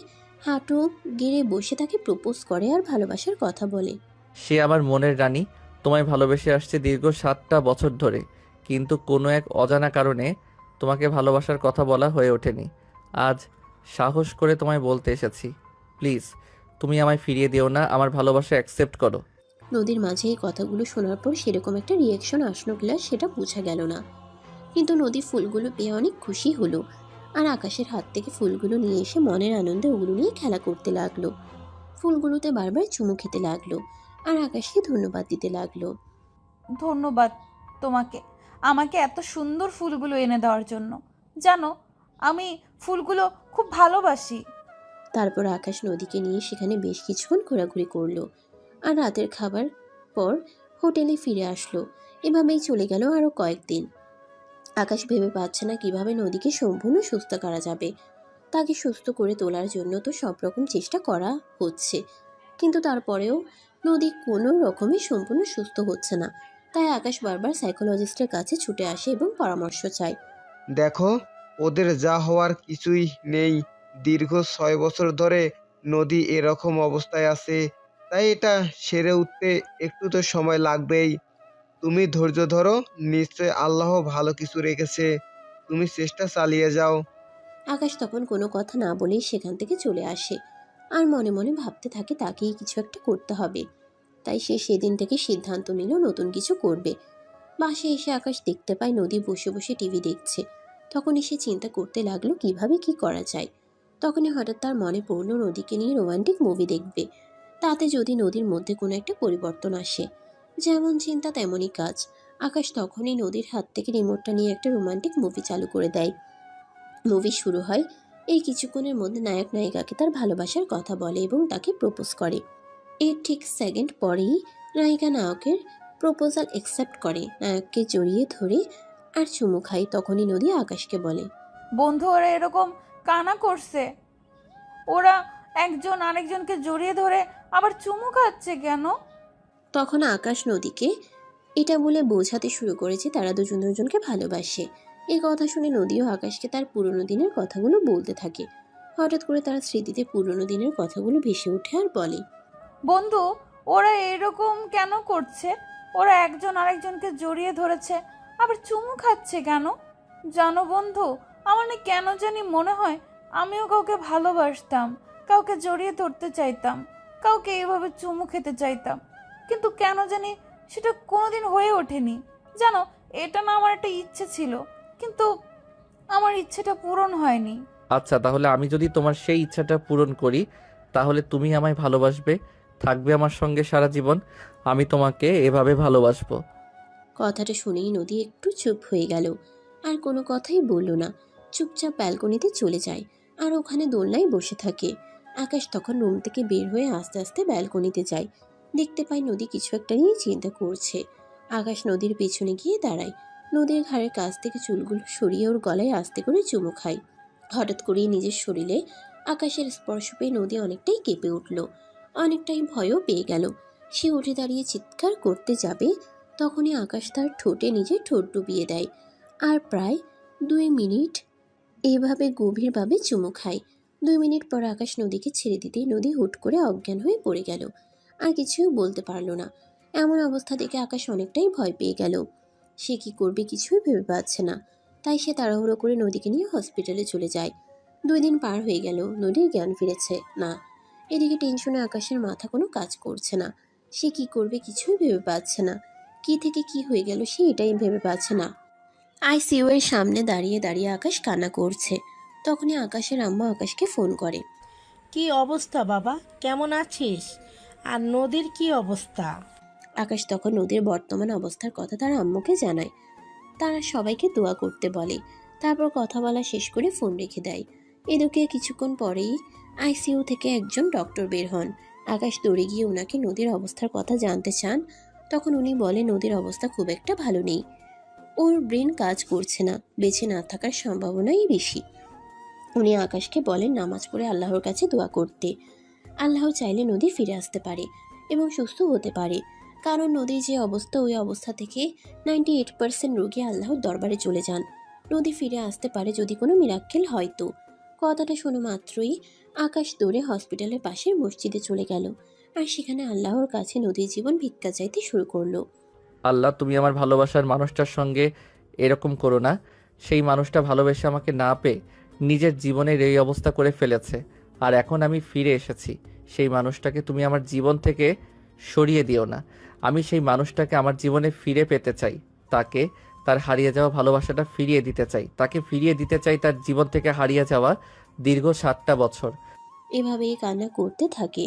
হাঁটু গেড়ে বসে তাকে প্রপোজ করে আর ভালোবাসার কথা বলে। সে আমার মনের রানী, তোমায় ভালোবেসে আসছে দীর্ঘ 7টা বছর ধরে, কিন্তু কোনো এক অজানা কারণে তোমাকে ভালোবাসার কথা বলা হয়ে ওঠেনি। আজ সাহস করে তোমায় বলতে এসেছি, প্লিজ তুমি আমায় ফিরিয়ে দিও না, আমার ভালোবাসা অ্যাকসেপ্ট করো। নদীর মাঝে এই কথাগুলো শোনার পর সেরকম একটা রিয়াকশন আসলো কিনা সেটা বোঝা গেল না, কিন্তু নদী ফুলগুলো পেয়ে অনেক খুশি হলো আর আকাশের হাত থেকে ফুলগুলো নিয়ে এসে মনের আনন্দে ওগুলো নিয়ে খেলা করতে লাগলো। ফুলগুলোতে বারবার চুমু খেতে লাগলো আর আকাশকে ধন্যবাদ দিতে লাগলো। ধন্যবাদ তোমাকে আমাকে এত সুন্দর ফুলগুলো এনে দেওয়ার জন্য। জানো, আমি ফুলগুলো খুব ভালোবাসি। তারপর আকাশ নদীকে নিয়ে সেখানে বেশ কিছুক্ষণ ঘোরাঘুরি করলো আর রাতের খাবার পর হোটেলে ফিরে আসলো। এভাবেই চলে গেল আরও কয়েকদিন। আকাশ ভেবে পাচ্ছে না কিভাবে নদীকে সম্পূর্ণ সুস্থ করা যাবে। তাকে সুস্থ করে তোলার জন্য তো সব রকম চেষ্টা করা হচ্ছে, কিন্তু তারপরেও নদী কোনো রকমই সম্পূর্ণ সুস্থ হচ্ছে না। তাই আকাশ বারবার সাইকোলজিস্টের কাছে ছুটে আসে এবং পরামর্শ চায়। দেখো, ওদের যা হওয়ার কিছুই নেই। দীর্ঘ 6 বছর ধরে নদী এরকম অবস্থায় আছে, তাই এটা সেরে উঠতে একটু তো সময় লাগবেই। তুমি ধৈর্য ধরো, নিশ্চয় আল্লাহ ভালো কিছু রেখেছে। তুমি চেষ্টা চালিয়ে যাও। আকাশ তখন কোনো কথা না বলেই সেখান থেকে চলে আসে আর মনে মনে ভাবতে থাকে তাকেই কিছু একটা করতে হবে। তাই সে সেদিন থেকে সিদ্ধান্ত নিল নতুন কিছু করবে। বাসায় এসে আকাশ দেখতে পায় নদী বসে বসে টিভি দেখছে। তখনই সে চিন্তা করতে লাগলো কিভাবে কি করা যায়। তখনই হঠাৎ তার মনে পড়ল নদীকে নিয়ে রোমান্টিক মুভি দেখবে, তাতে যদি নদীর মধ্যে কোনো একটা পরিবর্তন আসে। যেমন চিন্তা তেমনই কাজ। আকাশ তখনই নদীর হাত থেকে রিমোটটা নিয়ে একটা রোমান্টিক মুভি চালু করে দেয়। মুভি শুরু হয়। এই কিছুক্ষণের মধ্যে নায়ক নায়িকাকে তার ভালোবাসার কথা বলে এবং তাকে প্রপোজ করে। এর ঠিক সেকেন্ড পরেই নায়িকা নায়কের প্রপোজাল অ্যাকসেপ্ট করে, নায়ককে জড়িয়ে ধরে আর চুমু খায়। তখনই নদী আকাশকে বলে, বন্ধু, ওরা এরকম কানা করছে, ওরা একজন আরেকজনকে জড়িয়ে ধরে আবার চুমু খাচ্ছে কেন? তখন আকাশ নদীকে এটা বলে বোঝাতে শুরু করেছে তারা দুজন দুজনকে ভালোবাসে। এই কথা শুনে নদীও আকাশকে তার পুরনো দিনের কথাগুলো বলতে থাকে। হঠাৎ করে তার স্মৃতিতে পুরনো দিনের কথাগুলো ভেসে ওঠে আর বলে, বন্ধু, ওরা এরকম কেন করছে? ওরা একজন আরেকজনকে জড়িয়ে ধরেছে আবার চুমু খাচ্ছে কেন? জানো বন্ধু, আমার না কেন জানি মনে হয় আমিও কাউকে ভালোবাসতাম, কাউকে জড়িয়ে ধরতে চাইতাম, কাউকে এইভাবে চুমু খেতে চাইতাম, কিন্তু কেন জানি সেটা কোনোদিন হয়ে ওঠেনি। জানো, এটা না আমার একটা ইচ্ছে ছিল, কিন্তু আমার ইচ্ছেটা পূরণ হয়নি। আচ্ছা, তাহলে আমি যদি তোমার সেই ইচ্ছাটা পূরণ করি, তাহলে তুমি আমায় ভালোবাসবে, থাকবে আমার সঙ্গে সারা জীবন। আমি তোমাকে এভাবে ভালোবাসবো। কথাটা শুনেই নদী একটু চুপ হয়ে গেল, আর কোনো কথাই বলল না। চুপচাপ ব্যালকনিতে চলে যায় আর ওখানে দোলনায় বসে থাকে। আকাশ তখন রুম থেকে বের হয়ে আস্তে আস্তে ব্যালকনিতে যায়। দেখতে পায় নদী কিছু একটা নিয়ে চিন্তা করছে। আকাশ নদীর পেছনে গিয়ে দাঁড়ায়। নদীর ঘাড়ের কাছ থেকে চুলগুলো সরিয়ে ওর গলায় আস্তে করে চুমু খায়। হঠাৎ করেই নিজের শরীরে আকাশের স্পর্শ পেয়ে নদী অনেকটাই কেঁপে উঠল, অনেকটাই ভয়ও পেয়ে গেল। সে উঠে দাঁড়িয়ে চিৎকার করতে যাবে, তখনই আকাশ তার ঠোঁটে নিজের ঠোঁট ডুবিয়ে দেয় আর প্রায় 2 মিনিট এইভাবে গভীরভাবে চুমু খায়। 2 মিনিট পর আকাশ নদীকে ছেড়ে দিতেই নদী হুট করে অজ্ঞান হয়ে পড়ে গেল, আর কিছুই বলতে পারল না। এমন অবস্থা দেখে আকাশ অনেকটাই ভয় পেয়ে গেল। সে কি করবে কিছুই ভেবে পাচ্ছে না। তাই সে তাড়াহুড়ো করে নদীকে নিয়ে হসপিটালে চলে যায়। 2 দিন পার হয়ে গেল, নদীর জ্ঞান ফিরেছে না। এদিকে টেনশনে আকাশের মাথা কোনো কাজ করছে না। সে কি করবে কিছুই ভেবে পাচ্ছে না। কি থেকে কি হয়ে গেল সে এটাই ভেবে পাচ্ছে না। আইসিইউ এর সামনে দাঁড়িয়ে দাঁড়িয়ে আকাশ কান্না করছে। তখনই আকাশের আম্মা আকাশকে ফোন করে। কি অবস্থা বাবা, কেমন আছিস? আর নদীর কি অবস্থা? আকাশ তখন নদীর বর্তমান অবস্থার কথা তার আম্মুকে জানায়। তারা সবাইকে দোয়া করতে বলে। তারপর কথা বলা শেষ করে ফোন রেখে দেয়। এদিকে কিছুক্ষণ পরেই আইসিইউ থেকে একজন ডক্টর বের হন। আকাশ দৌড়ে গিয়ে ওনাকে নদীর অবস্থার কথা জানতে চান। তখন উনি বলে নদীর অবস্থা খুব একটা ভালো নেই, ওর ব্রেন কাজ করছে না, বেঁচে না থাকার সম্ভাবনাই বেশি। উনি আকাশকে বলেন নামাজ পড়ে আল্লাহর কাছে দোয়া করতে। আল্লাহ চাইলে নদী ফিরে আসতে পারে এবং সুস্থ হতে পারে, কারণ নদীর যে অবস্থা ওই অবস্থা থেকে 98% রোগী আল্লাহর দরবারে চলে যান। নদী ফিরে আসতে পারে যদি কোনো মিরাক্কেল হয় তো। কথাটা শোনা মাত্রই আকাশ দৌড়ে হসপিটালের পাশের মসজিদে চলে গেল আর সেখানে আল্লাহর কাছে নদীর জীবন ভিক্ষা চাইতে শুরু করলো। আল্লাহ, তুমি আমার ভালোবাসার মানুষটার সঙ্গে এরকম করো না। সেই মানুষটা ভালোবেসে আমাকে না পেয়ে নিজের জীবনের এই অবস্থা করে ফেলেছে, আর এখন আমি ফিরে এসেছি। সেই মানুষটাকে তুমি আমার জীবন থেকে সরিয়ে দিও না। আমি সেই মানুষটাকে আমার জীবনে ফিরে পেতে চাই। তাকে তার হারিয়ে যাওয়া ভালোবাসাটা ফিরিয়ে দিতে চাই। তাকে ফিরিয়ে দিতে চাই তার জীবন থেকে হারিয়ে যাওয়া দীর্ঘ 7টা বছর। এভাবেই কান্না করতে থাকে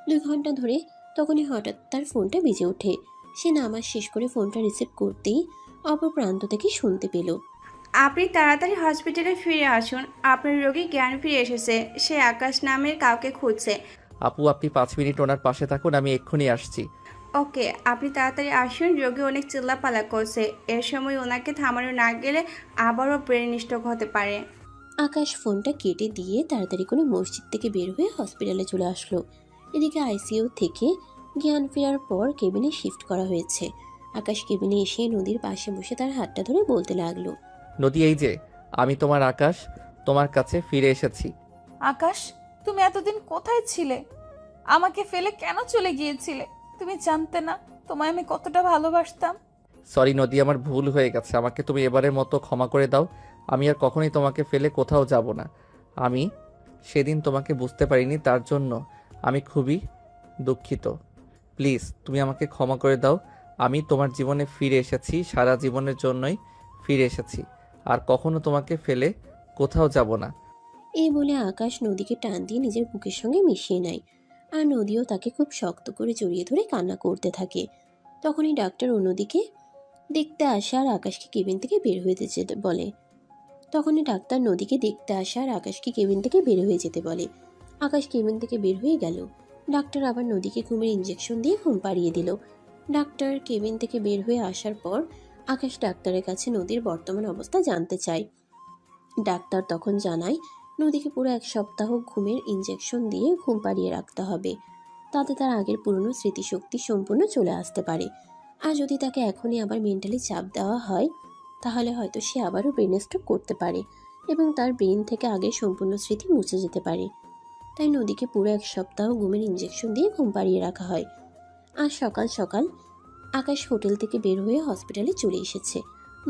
2 ঘন্টা ধরে। তখনই হঠাৎ তার ফোনটা বেজে ওঠে। সে নামাজ শেষ করে ফোনটা রিসিভ করতেই অপর প্রান্ত থেকে শুনতে পেল। আপনি তাড়াতাড়ি হসপিটালে ফিরে আসুন, আপনার রোগী জ্ঞান ফিরে এসেছে, সে আকাশ নামের কাউকে খুঁজছে। আপু, আপনি 5 মিনিট ওনার পাশে থাকুন, আমি এক্ষুনি আসছি। ওকে, আপনি তাড়াতাড়ি আসুন, রোগী অনেক চিল্লাপালা করছে। এর সময় ওনাকে থামানো না গেলে আবারও ব্রেন স্ট্রোক হতে পারে। আকাশ ফোনটা কেটে দিয়ে তাড়াতাড়ি করে মসজিদ থেকে বের হয়ে হসপিটালে চলে আসলো। এদিকে আইসিইউ থেকে জ্ঞান ফেরার পর কেবিনে শিফট করা হয়েছে। আকাশ কেবিনে এসে নদীর পাশে বসে তার হাতটা ধরে বলতে লাগলো, নদী, এই যে আমি তোমার আকাশ, তোমার কাছে ফিরে এসেছি। আকাশ, তুমি এতদিন কোথায় ছিলে? আমাকে ফেলে কেন চলে গিয়েছিলে? তুমি জানতে না তোমায় আমি কতটা ভালোবাসতাম? সরি নদী, আমার ভুল হয়ে গেছে। আমাকে তুমি এবারের মতো ক্ষমা করে দাও। আমি আর কখনোই তোমাকে ফেলে কোথাও যাব না। আমি সেদিন তোমাকে বুঝতে পারিনি, তার জন্য আমি খুবই দুঃখিত। প্লিজ তুমি আমাকে ক্ষমা করে দাও। আমি তোমার জীবনে ফিরে এসেছি, সারা জীবনের জন্যই ফিরে এসেছি। আর কখনো তোমাকে ফেলে কোথাও যাব না। এই বলে আকাশ নদীকে টান দিয়ে নিজের বুকের সঙ্গে মিশিয়ে নেয়, আর নদীও তাকে খুব শক্ত করে জড়িয়ে ধরে কান্না করতে থাকে। তখনই ডাক্তার অন্যদিকে দেখতে আসা আর আকাশকে কেবিন থেকে বের হয়ে যেতে বলে। আকাশ কেবিন থেকে বের হয়ে গেল। ডাক্তার আবার নদীকে ঘুমের ইঞ্জেকশন দিয়ে ঘুম পাড়িয়ে দিল। ডাক্তার কেবিন থেকে বের হয়ে আসার পর আকাশ ডাক্তারের কাছে নদীর বর্তমান অবস্থা জানতে চায়। ডাক্তার তখন জানায় নদীকে পুরো 1 সপ্তাহ ঘুমের ইঞ্জেকশন দিয়ে ঘুম পাড়িয়ে রাখতে হবে, তাতে তার আগের পুরনো স্মৃতিশক্তি সম্পূর্ণ চলে আসতে পারে। আর যদি তাকে এখনই আবার মেন্টালি চাপ দেওয়া হয় তাহলে হয়তো সে আবারও ব্রেন স্ট্রোক করতে পারে এবং তার ব্রেন থেকে আগের সম্পূর্ণ স্মৃতি মুছে যেতে পারে। তাই নদীকে পুরো 1 সপ্তাহ ঘুমের ইঞ্জেকশন দিয়ে ঘুম পাড়িয়ে রাখা হয়। আর সকাল সকাল আকাশ হোটেল থেকে বের হয়ে হসপিটালে চলে এসেছে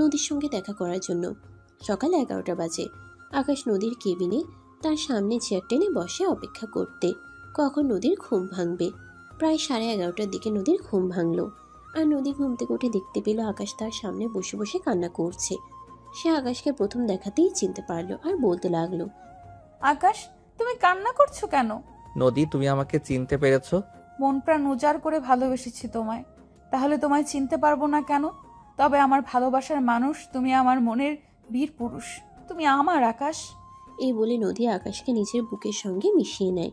নদীর সঙ্গে দেখা করার জন্য। সকাল 11টা বাজে। আকাশ নদীর কেবিনে তার সামনে চেয়ার টেনে বসে অপেক্ষা করতে কখন নদীর ঘুম ভাঙবে। প্রায় 11:30টার দিকে নদীর ঘুম ভাঙলো, আর নদী ঘুম থেকে উঠে দেখতে পেল আকাশ তার সামনে বসে বসে কান্না করছে। সে আকাশকে প্রথম দেখাতেই চিনতে পারলো আর বলতে লাগলো, আকাশ, তুমি কান্না করছো কেন? নদী, তুমি আমাকে চিনতে পেরেছো? মন প্রাণ উজাড় করে ভালোবেসেছি তোমায়, তাহলে তোমায় চিনতে পারবো না কেন? তবে আমার ভালোবাসার মানুষ, তুমি আমার মনের বীর পুরুষ, তুমি আমার আকাশ। এই বলে নদী আকাশকে নিজের বুকের সঙ্গে মিশিয়ে নেয়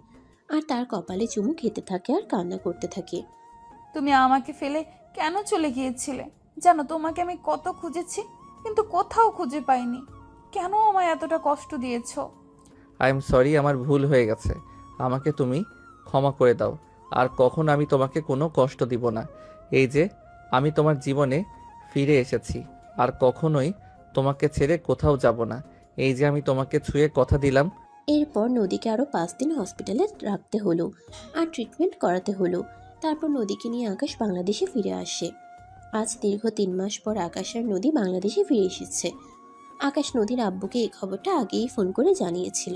আর তার কপালে চুমু খেতে থাকে আর কান্না করতে থাকে। তুমি আমাকে ফেলে কেন চলে গিয়েছিলে? জানো, তোমাকে আমি কত খুঁজেছি, কিন্তু কোথাও খুঁজে পাইনি। কেন আমায় এতটা কষ্ট দিয়েছো? আই এম সরি, আমার ভুল হয়ে গেছে। আমাকে তুমি ক্ষমা করে দাও। আর কখনো আমি তোমাকে কোনো কষ্ট দিব না। এই যে আমি তোমার জীবনে ফিরে এসেছি, আর কখনোই তোমাকে ছেড়ে কোথাও যাব না। এই যে আমি তোমাকে ছুঁয়ে কথা দিলাম। এরপর নদীকে আরও 5 দিন হসপিটালে রাখতে হলো আর ট্রিটমেন্ট করাতে হলো। তারপর নদীকে নিয়ে আকাশ বাংলাদেশে ফিরে আসে। আজ দীর্ঘ 3 মাস পর আকাশ আর নদী বাংলাদেশে ফিরে এসেছে। আকাশ নদীর আব্বুকে এই খবরটা আগেই ফোন করে জানিয়েছিল।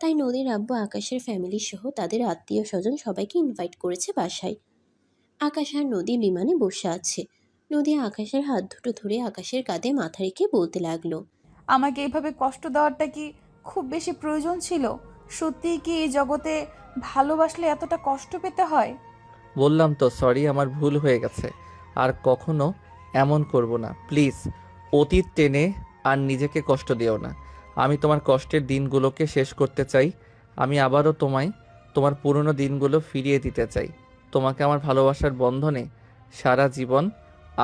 তাই নদীর আব্বু আকাশের ফ্যামিলি সহ তাদের আত্মীয় স্বজন সবাইকে ইনভাইট করেছে বাসায়। আকাশ আর নদী বিমানে বসে আছে। নদী আকাশের হাত দুটো ধরে আকাশের কাঁধে মাথা রেখে বলতে লাগলো, আমাকে এইভাবে কষ্ট দেওয়াটা কি খুব বেশি প্রয়োজন ছিল? সত্যিই কি এই জগতে ভালোবাসলে এতটা কষ্ট পেতে হয়? বললাম তো সরি, আমার ভুল হয়ে গেছে। আর কখনো এমন করব না। প্লিজ অতীত টেনে আর নিজেকে কষ্ট দিও না। আমি তোমার কষ্টের দিনগুলোকে শেষ করতে চাই। আমি আবারও তোমায় তোমার পুরনো দিনগুলো ফিরিয়ে দিতে চাই। তোমাকে আমার ভালোবাসার বন্ধনে সারা জীবন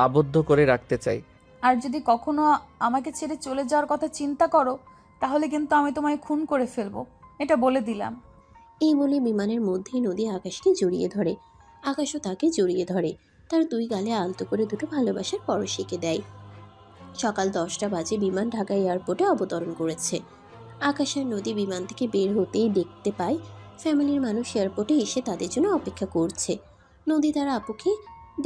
আবদ্ধ করে রাখতে চাই। আর যদি কখনো আমাকে ছেড়ে চলে যাওয়ার কথা চিন্তা করো, তাহলে কিন্তু আমি তোমায় খুন করে ফেলবো, এটা বলে দিলাম। এই বলে বিমানের মধ্যেই নদী আকাশকে জড়িয়ে ধরে। আকাশও তাকে জড়িয়ে ধরে। তার 2 গালে আলতো করে দুটো ভালোবাসার পরশ এঁকে দেয়। সকাল 10টা বাজে বিমান ঢাকা এয়ারপোর্টে অবতরণ করেছে। আকাশ আর নদী বিমান থেকে বের হতেই দেখতে পায় ফ্যামিলির মানুষ এয়ারপোর্টে এসে তাদের জন্য অপেক্ষা করছে। নদী তার আপুকে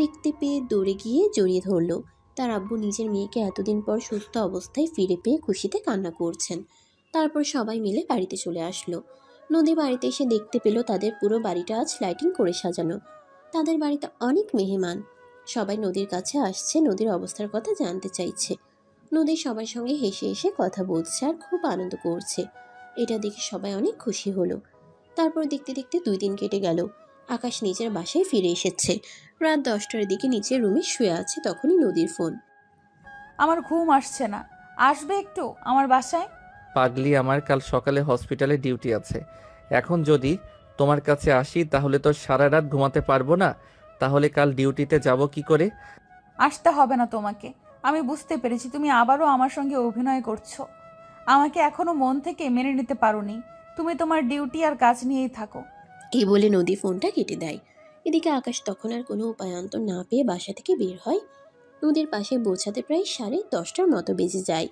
দেখতে পেয়ে দৌড়ে গিয়ে জড়িয়ে ধরল। তার আব্বু নিজের মেয়েকে এতদিন পর সুস্থ অবস্থায় ফিরে পেয়ে খুশিতে কান্না করছেন। তারপর সবাই মিলে বাড়িতে চলে আসলো। নদী বাড়িতে এসে দেখতে পেল তাদের পুরো বাড়িটা আজ লাইটিং করে সাজানো। তাদের বাড়িতে অনেক মেহমান। সবাই নদীর কাছে আসছে, নদীর অবস্থার কথা জানতে চাইছে। নদী সবার সঙ্গে হেসে হেসে কথা বলছে আর খুব আনন্দ করছে। এটা দেখে সবাই অনেক খুশি হলো। তারপর দেখতে দেখতে 2 দিন কেটে গেল। আকাশ নিজের বাসায় ফিরে এসেছে। রাত 10টার দিকে নিচের রুমে শুয়ে আছে, তখনই নদীর ফোন। আমার ঘুম আসছে না, আসবে একটু আমার বাসায়? পাগলি, আমার কাল সকালে হসপিটালে ডিউটি আছে। এখন যদি তোমার কাছে আসি তাহলে তো সারা রাত ঘুমাতে পারবো না। তাহলে কাল ডিউটিতে যাব কি করে? আসতে হবে না তোমাকে। আমি বুঝতে পেরেছি তুমি আবারও আমার সঙ্গে অভিনয় করছো। আমাকে এখনো মন থেকে মেনে নিতে পারোনি। তুমি তোমার ডিউটি আর কাজ নিয়েই থাকো। এই বলে নদী ফোনটা কেটে দেয়। এদিকে আকাশ তখন আর কোনো উপায়ান্তর না পেয়ে বাসা থেকে বের হয়। নদীর পাশে পৌঁছাতে প্রায় 10:30টার মতো বেজে যায়।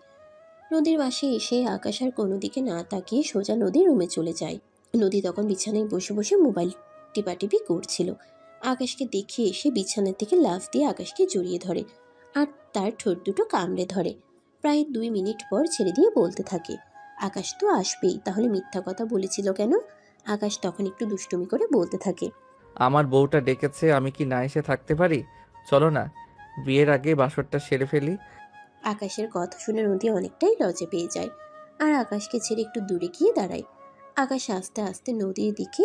নদীর পাশে এসে আকাশ আর কোনো দিকে না তাকিয়ে সোজা নদীর রুমে চলে যায়। নদী তখন বিছানায় বসে বসে মোবাইল টিপাটিপি করছিল। আকাশকে দেখে এসে বিছানা থেকে লাফ দিয়ে আকাশকে জড়িয়ে ধরে আর তার ঠোঁট দুটো কামড়ে ধরে। প্রায় 2 মিনিট পর ছেড়ে দিয়ে বলতে থাকে, আকাশ তো আসবেই, তাহলে মিথ্যা কথা বলেছিল কেন? আকাশ তখন একটু দুষ্টুমি করে বলতে থাকে, আমার বউটা ডেকেছে, আমি কি না এসে থাকতে পারি? চলো না, বিয়ের আগে বাসরটা সেরে ফেলি। আকাশের কথা শুনে নদী অনেকটাই লজ্জা পেয়ে যায় আর আকাশকে ছেড়ে একটু দূরে গিয়ে দাঁড়ায়। আকাশ আস্তে আস্তে নদীর দিকে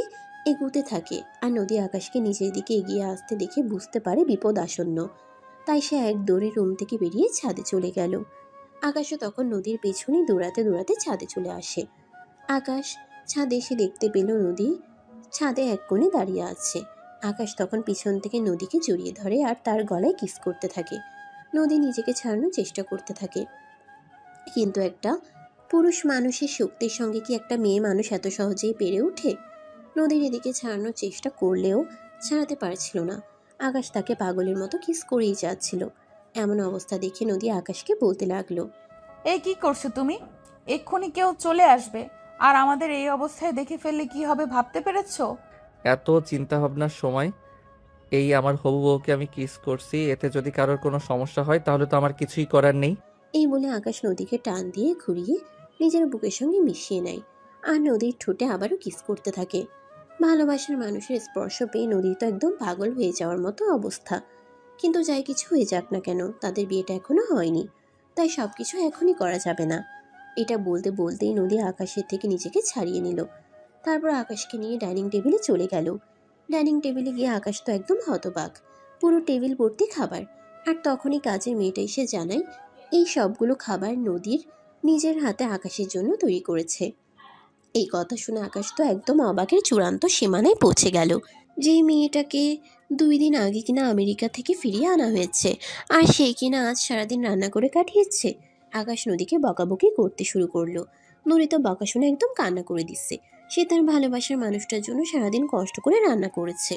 এগুতে থাকে আর নদী আকাশকে নিজের দিকে এগিয়ে আসতে দেখে বুঝতে পারে বিপদ আসন্ন। তাই সে এক দৌড়ে রুম থেকে বেরিয়ে ছাদে চলে গেল। আকাশও তখন নদীর পেছনে দৌড়াতে দৌড়াতে ছাদে চলে আসে। আকাশ ছাদে এসে দেখতে পেল নদী ছাদে এক কোণে দাঁড়িয়ে আছে। আকাশ তখন পিছন থেকে নদীকে জড়িয়ে ধরে আর তার গলায় কিস করতে থাকে। নদী নিজেকে ছাড়ানোর চেষ্টা করতে থাকে, কিন্তু একটা পুরুষ মানুষের শক্তির সঙ্গে কি একটা মেয়ে মানুষ এত সহজেই পেরে ওঠে? নদীর এদিকে ছাড়ানোর চেষ্টা করলেও ছাড়াতে পারছিল না। আকাশ তাকে পাগলের মতো কিস করেই যাচ্ছিল। এমন অবস্থা দেখে নদী আকাশকে বলতে লাগলো, এই কি করছো তুমি? এক্ষুনি কেউ চলে আসবে, আর আমাদের এই অবস্থায় দেখে ফেললে কি হবে ভাবতে পেরেছো? এত চিন্তা ভাবনার সময় এই আমার হবু বউকে আমি কিস করছি, এতে যদি কারোর কোনো সমস্যা হয় তাহলে তো আমার কিছুই করার নেই। এই বলে আকাশ নদীকে টান দিয়ে ঘুরিয়ে নিজের বুকের সঙ্গে মিশিয়ে নেয় আর নদীর ঠোঁটে আবারও কিস করতে থাকে। ভালোবাসার মানুষের স্পর্শ পেয়ে নদী তো একদম পাগল হয়ে যাওয়ার মতো অবস্থা। কিন্তু যাই কিছু হয়ে যাক না কেন, তাদের বিয়েটা এখনো হয়নি, তাই সবকিছু এখনই করা যাবে না। এটা বলতে বলতেই নদী আকাশের থেকে নিজেকে ছাড়িয়ে নিল। তারপর আকাশকে নিয়ে ডাইনিং টেবিলে চলে গেল। ডাইনিং টেবিলে গিয়ে আকাশ তো একদম হতবাক, পুরো টেবিল ভর্তি খাবার। আর তখনই কাজের মেয়েটা এসে জানায় এই সবগুলো খাবার নদীর নিজের হাতে আকাশের জন্য তৈরি করেছে। এই কথা শুনে আকাশ তো একদম অবাকের চূড়ান্ত সীমানায় পৌঁছে গেল। যেই মেয়েটাকে 2 দিন আগে কিনা আমেরিকা থেকে ফিরিয়ে আনা হয়েছে, আর সেই কিনা আজ সারাদিন রান্না করে কাটিয়েছে। আকাশ নদীকে বকাবকি করতে শুরু করলো। নদী তো বকা শুনে একদম কান্না করে দিচ্ছে। সে তার ভালোবাসার মানুষটার জন্য সারাদিন কষ্ট করে রান্না করেছে,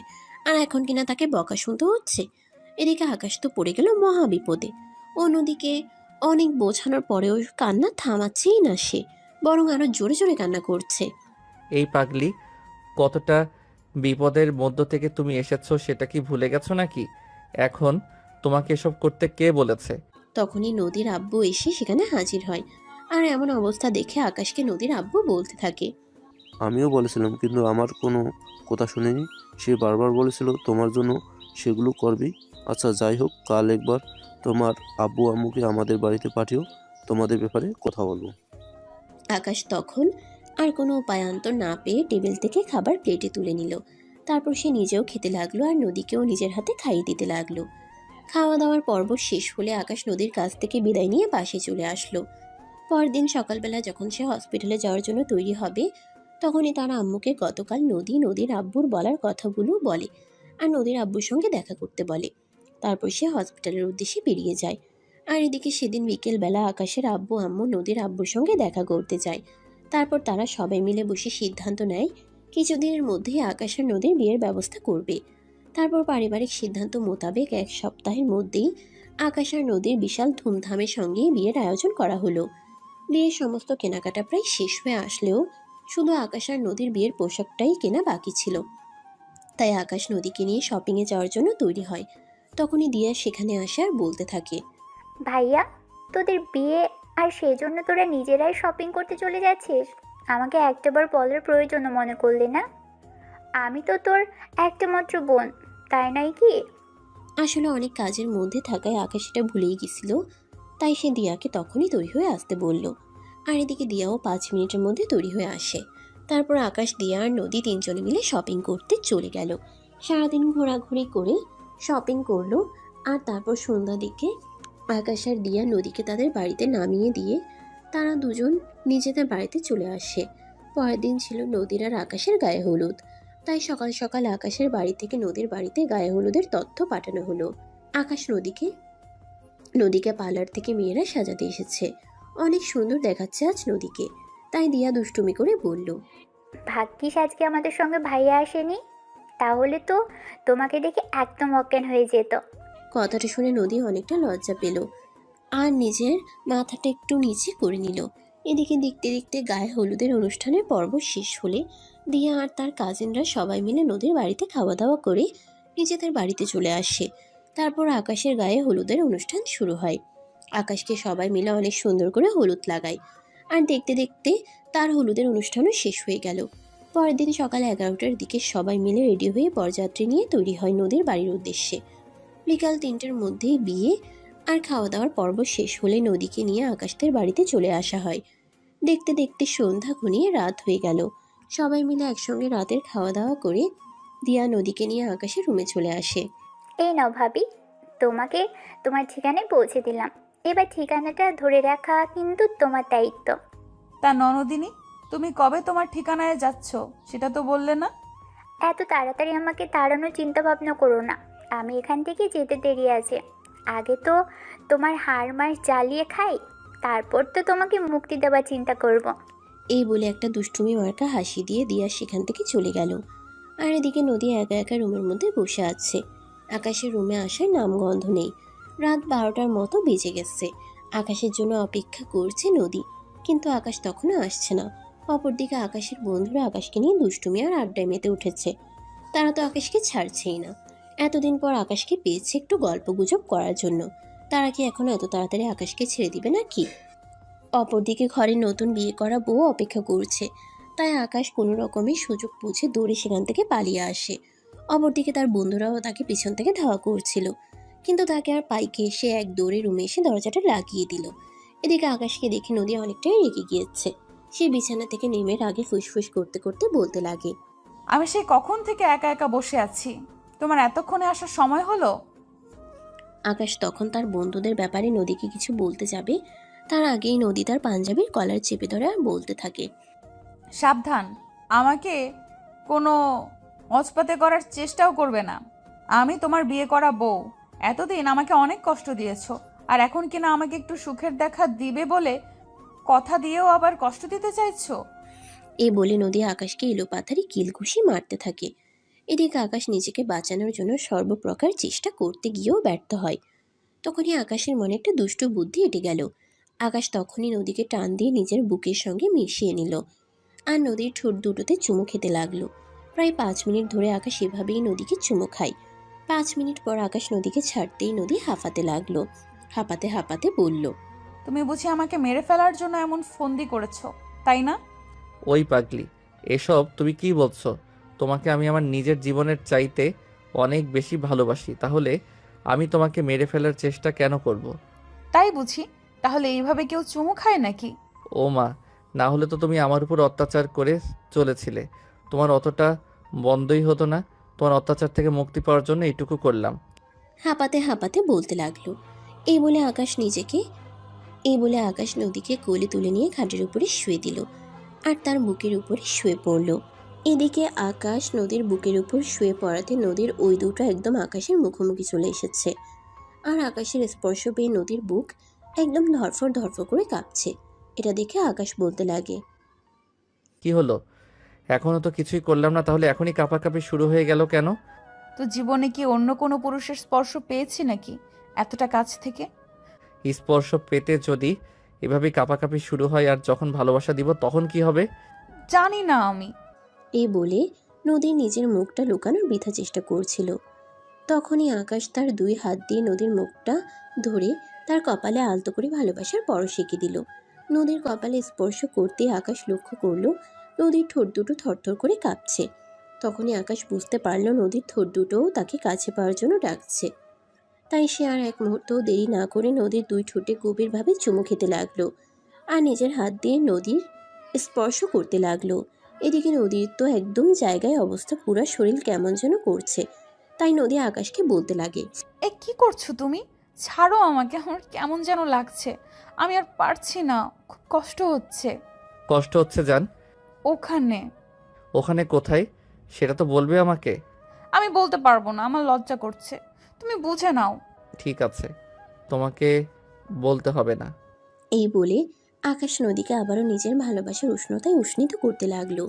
আর এখন কিনা তাকে বকা শুনতে হচ্ছে। এদিকে আকাশ তো পড়ে গেল মহা বিপদে। অন্যদিকে অনেক বোঝানোর পরেও কান্না থামাচ্ছেই না সে, বরং আরো জোরে জোরে কান্না করছে। এই পাগলি, কতটা বিপদের মধ্য থেকে তুমি এসেছো সেটা কি ভুলে গেছো নাকি? এখন তোমাকে এসব করতে কে বলেছে? তখনই নদীর আব্বু এসে সেখানে হাজির হয়। আর এমন অবস্থা দেখে আকাশকে নদীর আব্বু বলতে থাকে, আমিও বলেছিলাম কিন্তু আমার কোনো কথা শুনেনি। সে বারবার বলেছিল তোমার জন্য সেগুলো করবি। আচ্ছা যাই হোক, কাল একবার তোমার আব্বু আম্মুকে আমাদের বাড়িতে পাঠিও, তোমাদের ব্যাপারে কথা বলবো। আকাশ তখন আর কোনো উপায়ান্তর না পেয়ে টেবিল থেকে খাবার প্লেটে তুলে নিল। তারপর সে নিজেও খেতে লাগলো আর নদীকেও নিজের হাতে খাইয়ে দিতে লাগলো। খাওয়া দাওয়ার পর্ব শেষ হলে আকাশ নদীর কাছ থেকে বিদায় নিয়ে বাসে চলে আসলো। পরদিন সকালবেলা যখন সে হসপিটালে যাওয়ার জন্য তৈরি হবে, তখনই তার আম্মুকে গতকাল নদীর আব্বুর বলার কথাগুলো বলে আর নদীর আব্বুর সঙ্গে দেখা করতে বলে। তারপর সে হসপিটালের উদ্দেশ্যে বেরিয়ে যায়। আর এদিকে সেদিন বিকেলবেলা আকাশের আব্বু আম্মু নদীর আব্বুর সঙ্গে দেখা করতে যায়। তারপর তারা সবাই মিলে বসে সিদ্ধান্ত নেয় কিছুদিনের মধ্যেই আকাশ আর নদীর বিয়ের ব্যবস্থা করবে। তারপর পারিবারিক সিদ্ধান্ত মোতাবেক 1 সপ্তাহের মধ্যেই আকাশ আর নদীর বিশাল ধুমধামের সঙ্গে বিয়ের আয়োজন করা হলো। বিয়ের সমস্ত কেনাকাটা প্রায় শেষ হয়ে আসলেও শুধু আকাশ আর নদীর বিয়ের পোশাকটাই কেনা বাকি ছিল। তাই আকাশ নদীকে নিয়ে শপিংয়ে যাওয়ার জন্য তৈরি হয়। তখনই দিয়া সেখানে আসে আর বলতে থাকে, ভাইয়া, তোদের বিয়ে আর সেই জন্য তোরা নিজেরাই শপিং করতে চলে যাচ্ছিস? আমাকে একটাবার বলার প্রয়োজন মনে করলি না? আমি তো তোর একটা মাত্র বোন, তাই নয় কি? আসলে অনেক কাজের মধ্যে থাকায় আকাশ এটা ভুলেই গেছিল। তাই সে দিয়াকে তখনই তৈরি হয়ে আসতে বলল। আর এদিকে দিয়াও 5 মিনিটের মধ্যে তৈরি হয়ে আসে। তারপর আকাশ, দিয়া আর নদী 3 জনে মিলে শপিং করতে চলে গেল। সারাদিন ঘোরাঘুরি করে শপিং করলো। আর তারপর সন্ধ্যা দিকে আকাশ আর দিয়া নদীকে তাদের বাড়িতে নামিয়ে দিয়ে তারা দুজন নিজেদের বাড়িতে চলে আসে। পরের দিন ছিল নদীর আর আকাশের গায়ে হলুদ। তাই সকাল সকাল আকাশের বাড়ি থেকে নদীর বাড়িতে গায়ে হলুদের তথ্য পাঠানো হলো। আকাশ নদীকে পার্লার থেকে মেয়েরা সাজাতে এসেছে। অনেক সুন্দর দেখাচ্ছে আজ নদীকে। তাই দিয়া দুষ্টুমি করে বলল, ভাগ্যিস আজকে আমাদের সঙ্গে ভাইয়া আসেনি, তাহলে তো তোমাকে দেখে একদম অজ্ঞান হয়ে যেত। কথাটা শুনে নদী অনেকটা লজ্জা পেল আর নিজের মাথাটা একটু নিচে করে নিল। এদিকে দেখতে দেখতে গায়ে হলুদের অনুষ্ঠানের পর্ব শেষ হলে দিয়া আর তার কাজিনরা সবাই মিলে নদীর বাড়িতে খাওয়া দাওয়া করে নিজেদের বাড়িতে চলে আসে। তারপর আকাশের গায়ে হলুদের অনুষ্ঠান শুরু হয়। আকাশকে সবাই মিলে অনেক সুন্দর করে হলুদ লাগায়। আর দেখতে দেখতে তার হলুদের অনুষ্ঠানও শেষ হয়ে গেল। পরের দিন সকাল 11টার দিকে সবাই মিলে রেডি হয়ে বরযাত্রী নিয়ে তৈরি হয় নদীর বাড়ির উদ্দেশ্যে। বিকাল 3টের মধ্যেই বিয়ে আর খাওয়া দাওয়ার পর্ব শেষ হলে নদীকে নিয়ে আকাশদের বাড়িতে চলে আসা হয়। দেখতে দেখতে সন্ধ্যা ঘনিয়ে রাত হয়ে গেল। সবাই মিলে একসঙ্গে রাতের খাওয়া দাওয়া করে দিয়া নদীকে নিয়ে আকাশের রুমে চলে আসে। এই নাও ভাবি, তোমাকে তোমার ঠিকানায় পৌঁছে দিলাম। এবার ঠিকানাটা ধরে রাখা কিন্তু তোমার দায়িত্ব। তা ননদিনী, তুমি কবে তোমার ঠিকানায় যাচ্ছ সেটা তো বললে না? এত তাড়াতাড়ি আমাকে তাড়ানোর চিন্তা ভাবনা করো না। আমি এখান থেকে যেতে দেরি আছে। আগে তো তোমার হাড় মাস জ্বালিয়ে খাই, তারপর তো তোমাকে মুক্তি দেওয়ার চিন্তা করব। এই বলে একটা দুষ্টুমি মার্কা হাসি দিয়ে দিয়া সেখান থেকে চলে গেল। আর এদিকে নদী একা একা রুমের মধ্যে বসে আছে। আকাশের রুমে আসার নামগন্ধ নেই। রাত 12টার মতো বেজে গেছে। আকাশের জন্য অপেক্ষা করছে নদী, কিন্তু আকাশ তখনও আসছে না। অপরদিকে আকাশের বন্ধুরা আকাশকে নিয়ে দুষ্টুমি আর আড্ডায় মেতে উঠেছে। তারা তো আকাশকে ছাড়ছেই না। এতদিন পর আকাশকে পেয়েছে একটু গল্প গুজব করার জন্য। তারা কি এখনো এত তাড়াতাড়ি আকাশকে ছেড়ে দিবে নাকি? অপরদিকে ঘরে নতুন বিয়ে করা বউ অপেক্ষা করছে। তাই আকাশ কোনো রকমের সুযোগ বুঝে দৌড়ে সেখান থেকে পালিয়ে আসে। অপরদিকে তার বন্ধুরাও তাকে পিছন থেকে ধাওয়া করছিল, কিন্তু তাকে আর পাইকে সে এক দৌড়ে রুমে এসে দরজাটা লাগিয়ে দিল এদিকে আকাশকে দেখে নদী অনেকটাই রেগে গিয়েছে। সে বিছানা থেকে নেমে রাগে ফুসফুস করতে করতে বলতে লাগে, আমি সেই কখন থেকে একা একা বসে আছি, তোমার এতক্ষণে আসার সময় হলো? আকাশ তখন তার বন্ধুদের ব্যাপারে নদীকে কিছু বলতে যাবে, তার আগেই নদী তার পাঞ্জাবির কলার চেপে ধরে আর বলতে থাকে, সাবধান, আমাকে কোনো অজপাতে করার চেষ্টাও করবে না। আমি তোমার বিয়ে করা বউ। এতদিন আমাকে অনেক কষ্ট দিয়েছো, আর এখন কিনা আমাকে একটু সুখের দেখা দিবে বলে কথা দিয়েও আবার কষ্ট দিতে চাইছো? এই বলে নদী আকাশকে এলোপাথারি কিলঘুষি মারতে থাকে। এদিকে আকাশ নিজেকে বাঁচানোর জন্য সর্বপ্রকার চেষ্টা করতে গিয়েও ব্যর্থ হয়। তখনই আকাশের মনে একটা দুষ্টু বুদ্ধি এঁটে গেল। আকাশ তখনই নদীকে টান দিয়ে নিজের বুকের সঙ্গে মিশিয়ে নিল আর নদীর ঠোঁট দুটোতে চুমু খেতে লাগলো। প্রায় 5 মিনিট ধরে আকাশ এভাবেই নদীকে চুমু খায়। 5 মিনিট পর আকাশ নদীকে ছাড়তেই নদী হাঁপাতে লাগলো। হাঁপাতে হাঁপাতে বলল, তুমি বুঝি আমাকে মেরে ফেলার জন্য এমন ফন্দি করেছো, তাই না? ওই পাগলি, এসব তুমি কি বলছো? তোমাকে আমি আমার নিজের জীবনের চাইতে অনেক বেশি ভালোবাসি, তাহলে আমি তোমাকে মেরে ফেলার চেষ্টা কেন করব? তাই বুঝি? তাহলে এইভাবে কেউ চুমু খায় নাকি? ও মা, না হলে তো তুমি আমার উপর অত্যাচার করে চলেছিলে। তোমার অতটা বন্ধই হতো না। তোমার অত্যাচার থেকে মুক্তি পাওয়ার জন্য এইটুকু করলাম। হাঁপাতে হাঁপাতে বলতে লাগলো। এই বলে আকাশ নদীকে কোলে তুলে নিয়ে খাটের উপরে শুয়ে দিল আর তার বুকের উপরে শুয়ে পড়ল। এদিকে আকাশ নদীর বুকের উপর শুয়ে পড়াতে নদীর ওই দুটো একদম আকাশের মুখোমুখি চলে এসেছে আর আকাশের স্পর্শ পেয়ে নদীর বুক একদম ধরফর ধরফর করে কাঁপছে। এটা দেখে আকাশ বলতে লাগে, কি হলো? এখনো তো কিছুই করলাম না, তাহলে এখনই কাঁপাকাঁপি শুরু হয়ে গেল কেন? তো জীবনে কি অন্য কোনো পুরুষের স্পর্শ পেয়েছি নাকি এতটা কাছ থেকে? স্পর্শ পেতে যদি এভাবে কাঁপাকাঁপি শুরু হয়, আর যখন ভালোবাসা দিব তখন কি হবে? জানি না আমি। এই বলে নদী নিজের মুখটা লুকানোর বৃথা চেষ্টা করছিল। তখনই আকাশ তার 2 হাত দিয়ে নদীর মুখটা ধরে তার কপালে আলতো করে ভালোবাসার পরশ এঁকে দিল। নদীর কপালে স্পর্শ করতে আকাশ লক্ষ্য করলো নদীর ঠোঁট দুটো থরথর করে কাঁপছে। তখনই আকাশ বুঝতে পারল নদীর ঠোঁট দুটোও তাকে কাছে পাওয়ার জন্য ডাকছে। তাই সে আর এক মুহূর্তও দেরি না করে নদীর 2 ঠোঁটে গভীরভাবে চুমু খেতে লাগলো আর নিজের হাত দিয়ে নদীর স্পর্শ করতে লাগলো। এদিকে নদীর তো একদম জায়গায় অবস্থা, পুরা শরীর কেমন যেন করছে। তাই নদী আকাশকে বলতে লাগে, এ কি করছো তুমি? ছাড়ো আমাকে, আমার কেমন যেন লাগছে। আমি আর পারছি না, খুব কষ্ট হচ্ছে। কষ্ট হচ্ছে জান? ওখানে। ওখানে কোথায় সেটা তো বলবে আমাকে। আমি বলতে পারবো না, আমার লজ্জা করছে। তুমি বুঝে নাও। ঠিক আছে, তোমাকে বলতে হবে না। এই বলে আকাশ নদীকে আবারও নিজের ভালোবাসার উষ্ণতায় উষ্ণিত করতে লাগলো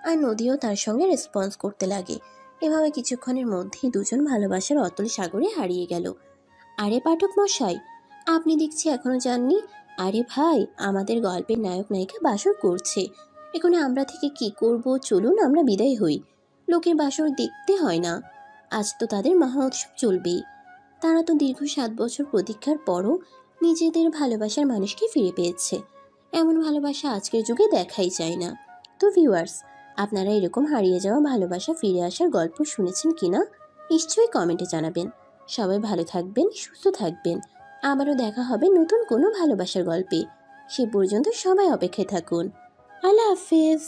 আর নদীও তার সঙ্গে রেসপন্স করতে লাগে। এভাবে কিছুক্ষণের মধ্যেই দুজন ভালোবাসার অতল সাগরে হারিয়ে গেল। আরে পাঠক মশাই, আপনি দেখছি এখনো যাননি? আরে ভাই, আমাদের গল্পের নায়ক নায়িকা বাসর করছে। এখন আমরা থেকে কি করব, চলুন আমরা বিদায় হই। লোকের বাসর দেখতে হয় না, আজ তো তাদের মহা উৎসব চলবেই। তারা তো দীর্ঘ 7 বছর প্রতীক্ষার পরও নিজেদের ভালোবাসার মানুষকে ফিরে পেয়েছে। এমন ভালোবাসা আজকের যুগে দেখাই যায় না। তো ভিউয়ার্স, আপনারা এরকম হারিয়ে যাওয়া ভালোবাসা ফিরে আসার গল্প শুনেছেন কিনা নিশ্চয়ই কমেন্টে জানাবেন। সবাই ভালো থাকবেন, সুস্থ থাকবেন। আবারও দেখা হবে নতুন কোনো ভালোবাসার গল্পে। সে পর্যন্ত সবাই অপেক্ষায় থাকুন। আল্লাহ হাফেজ।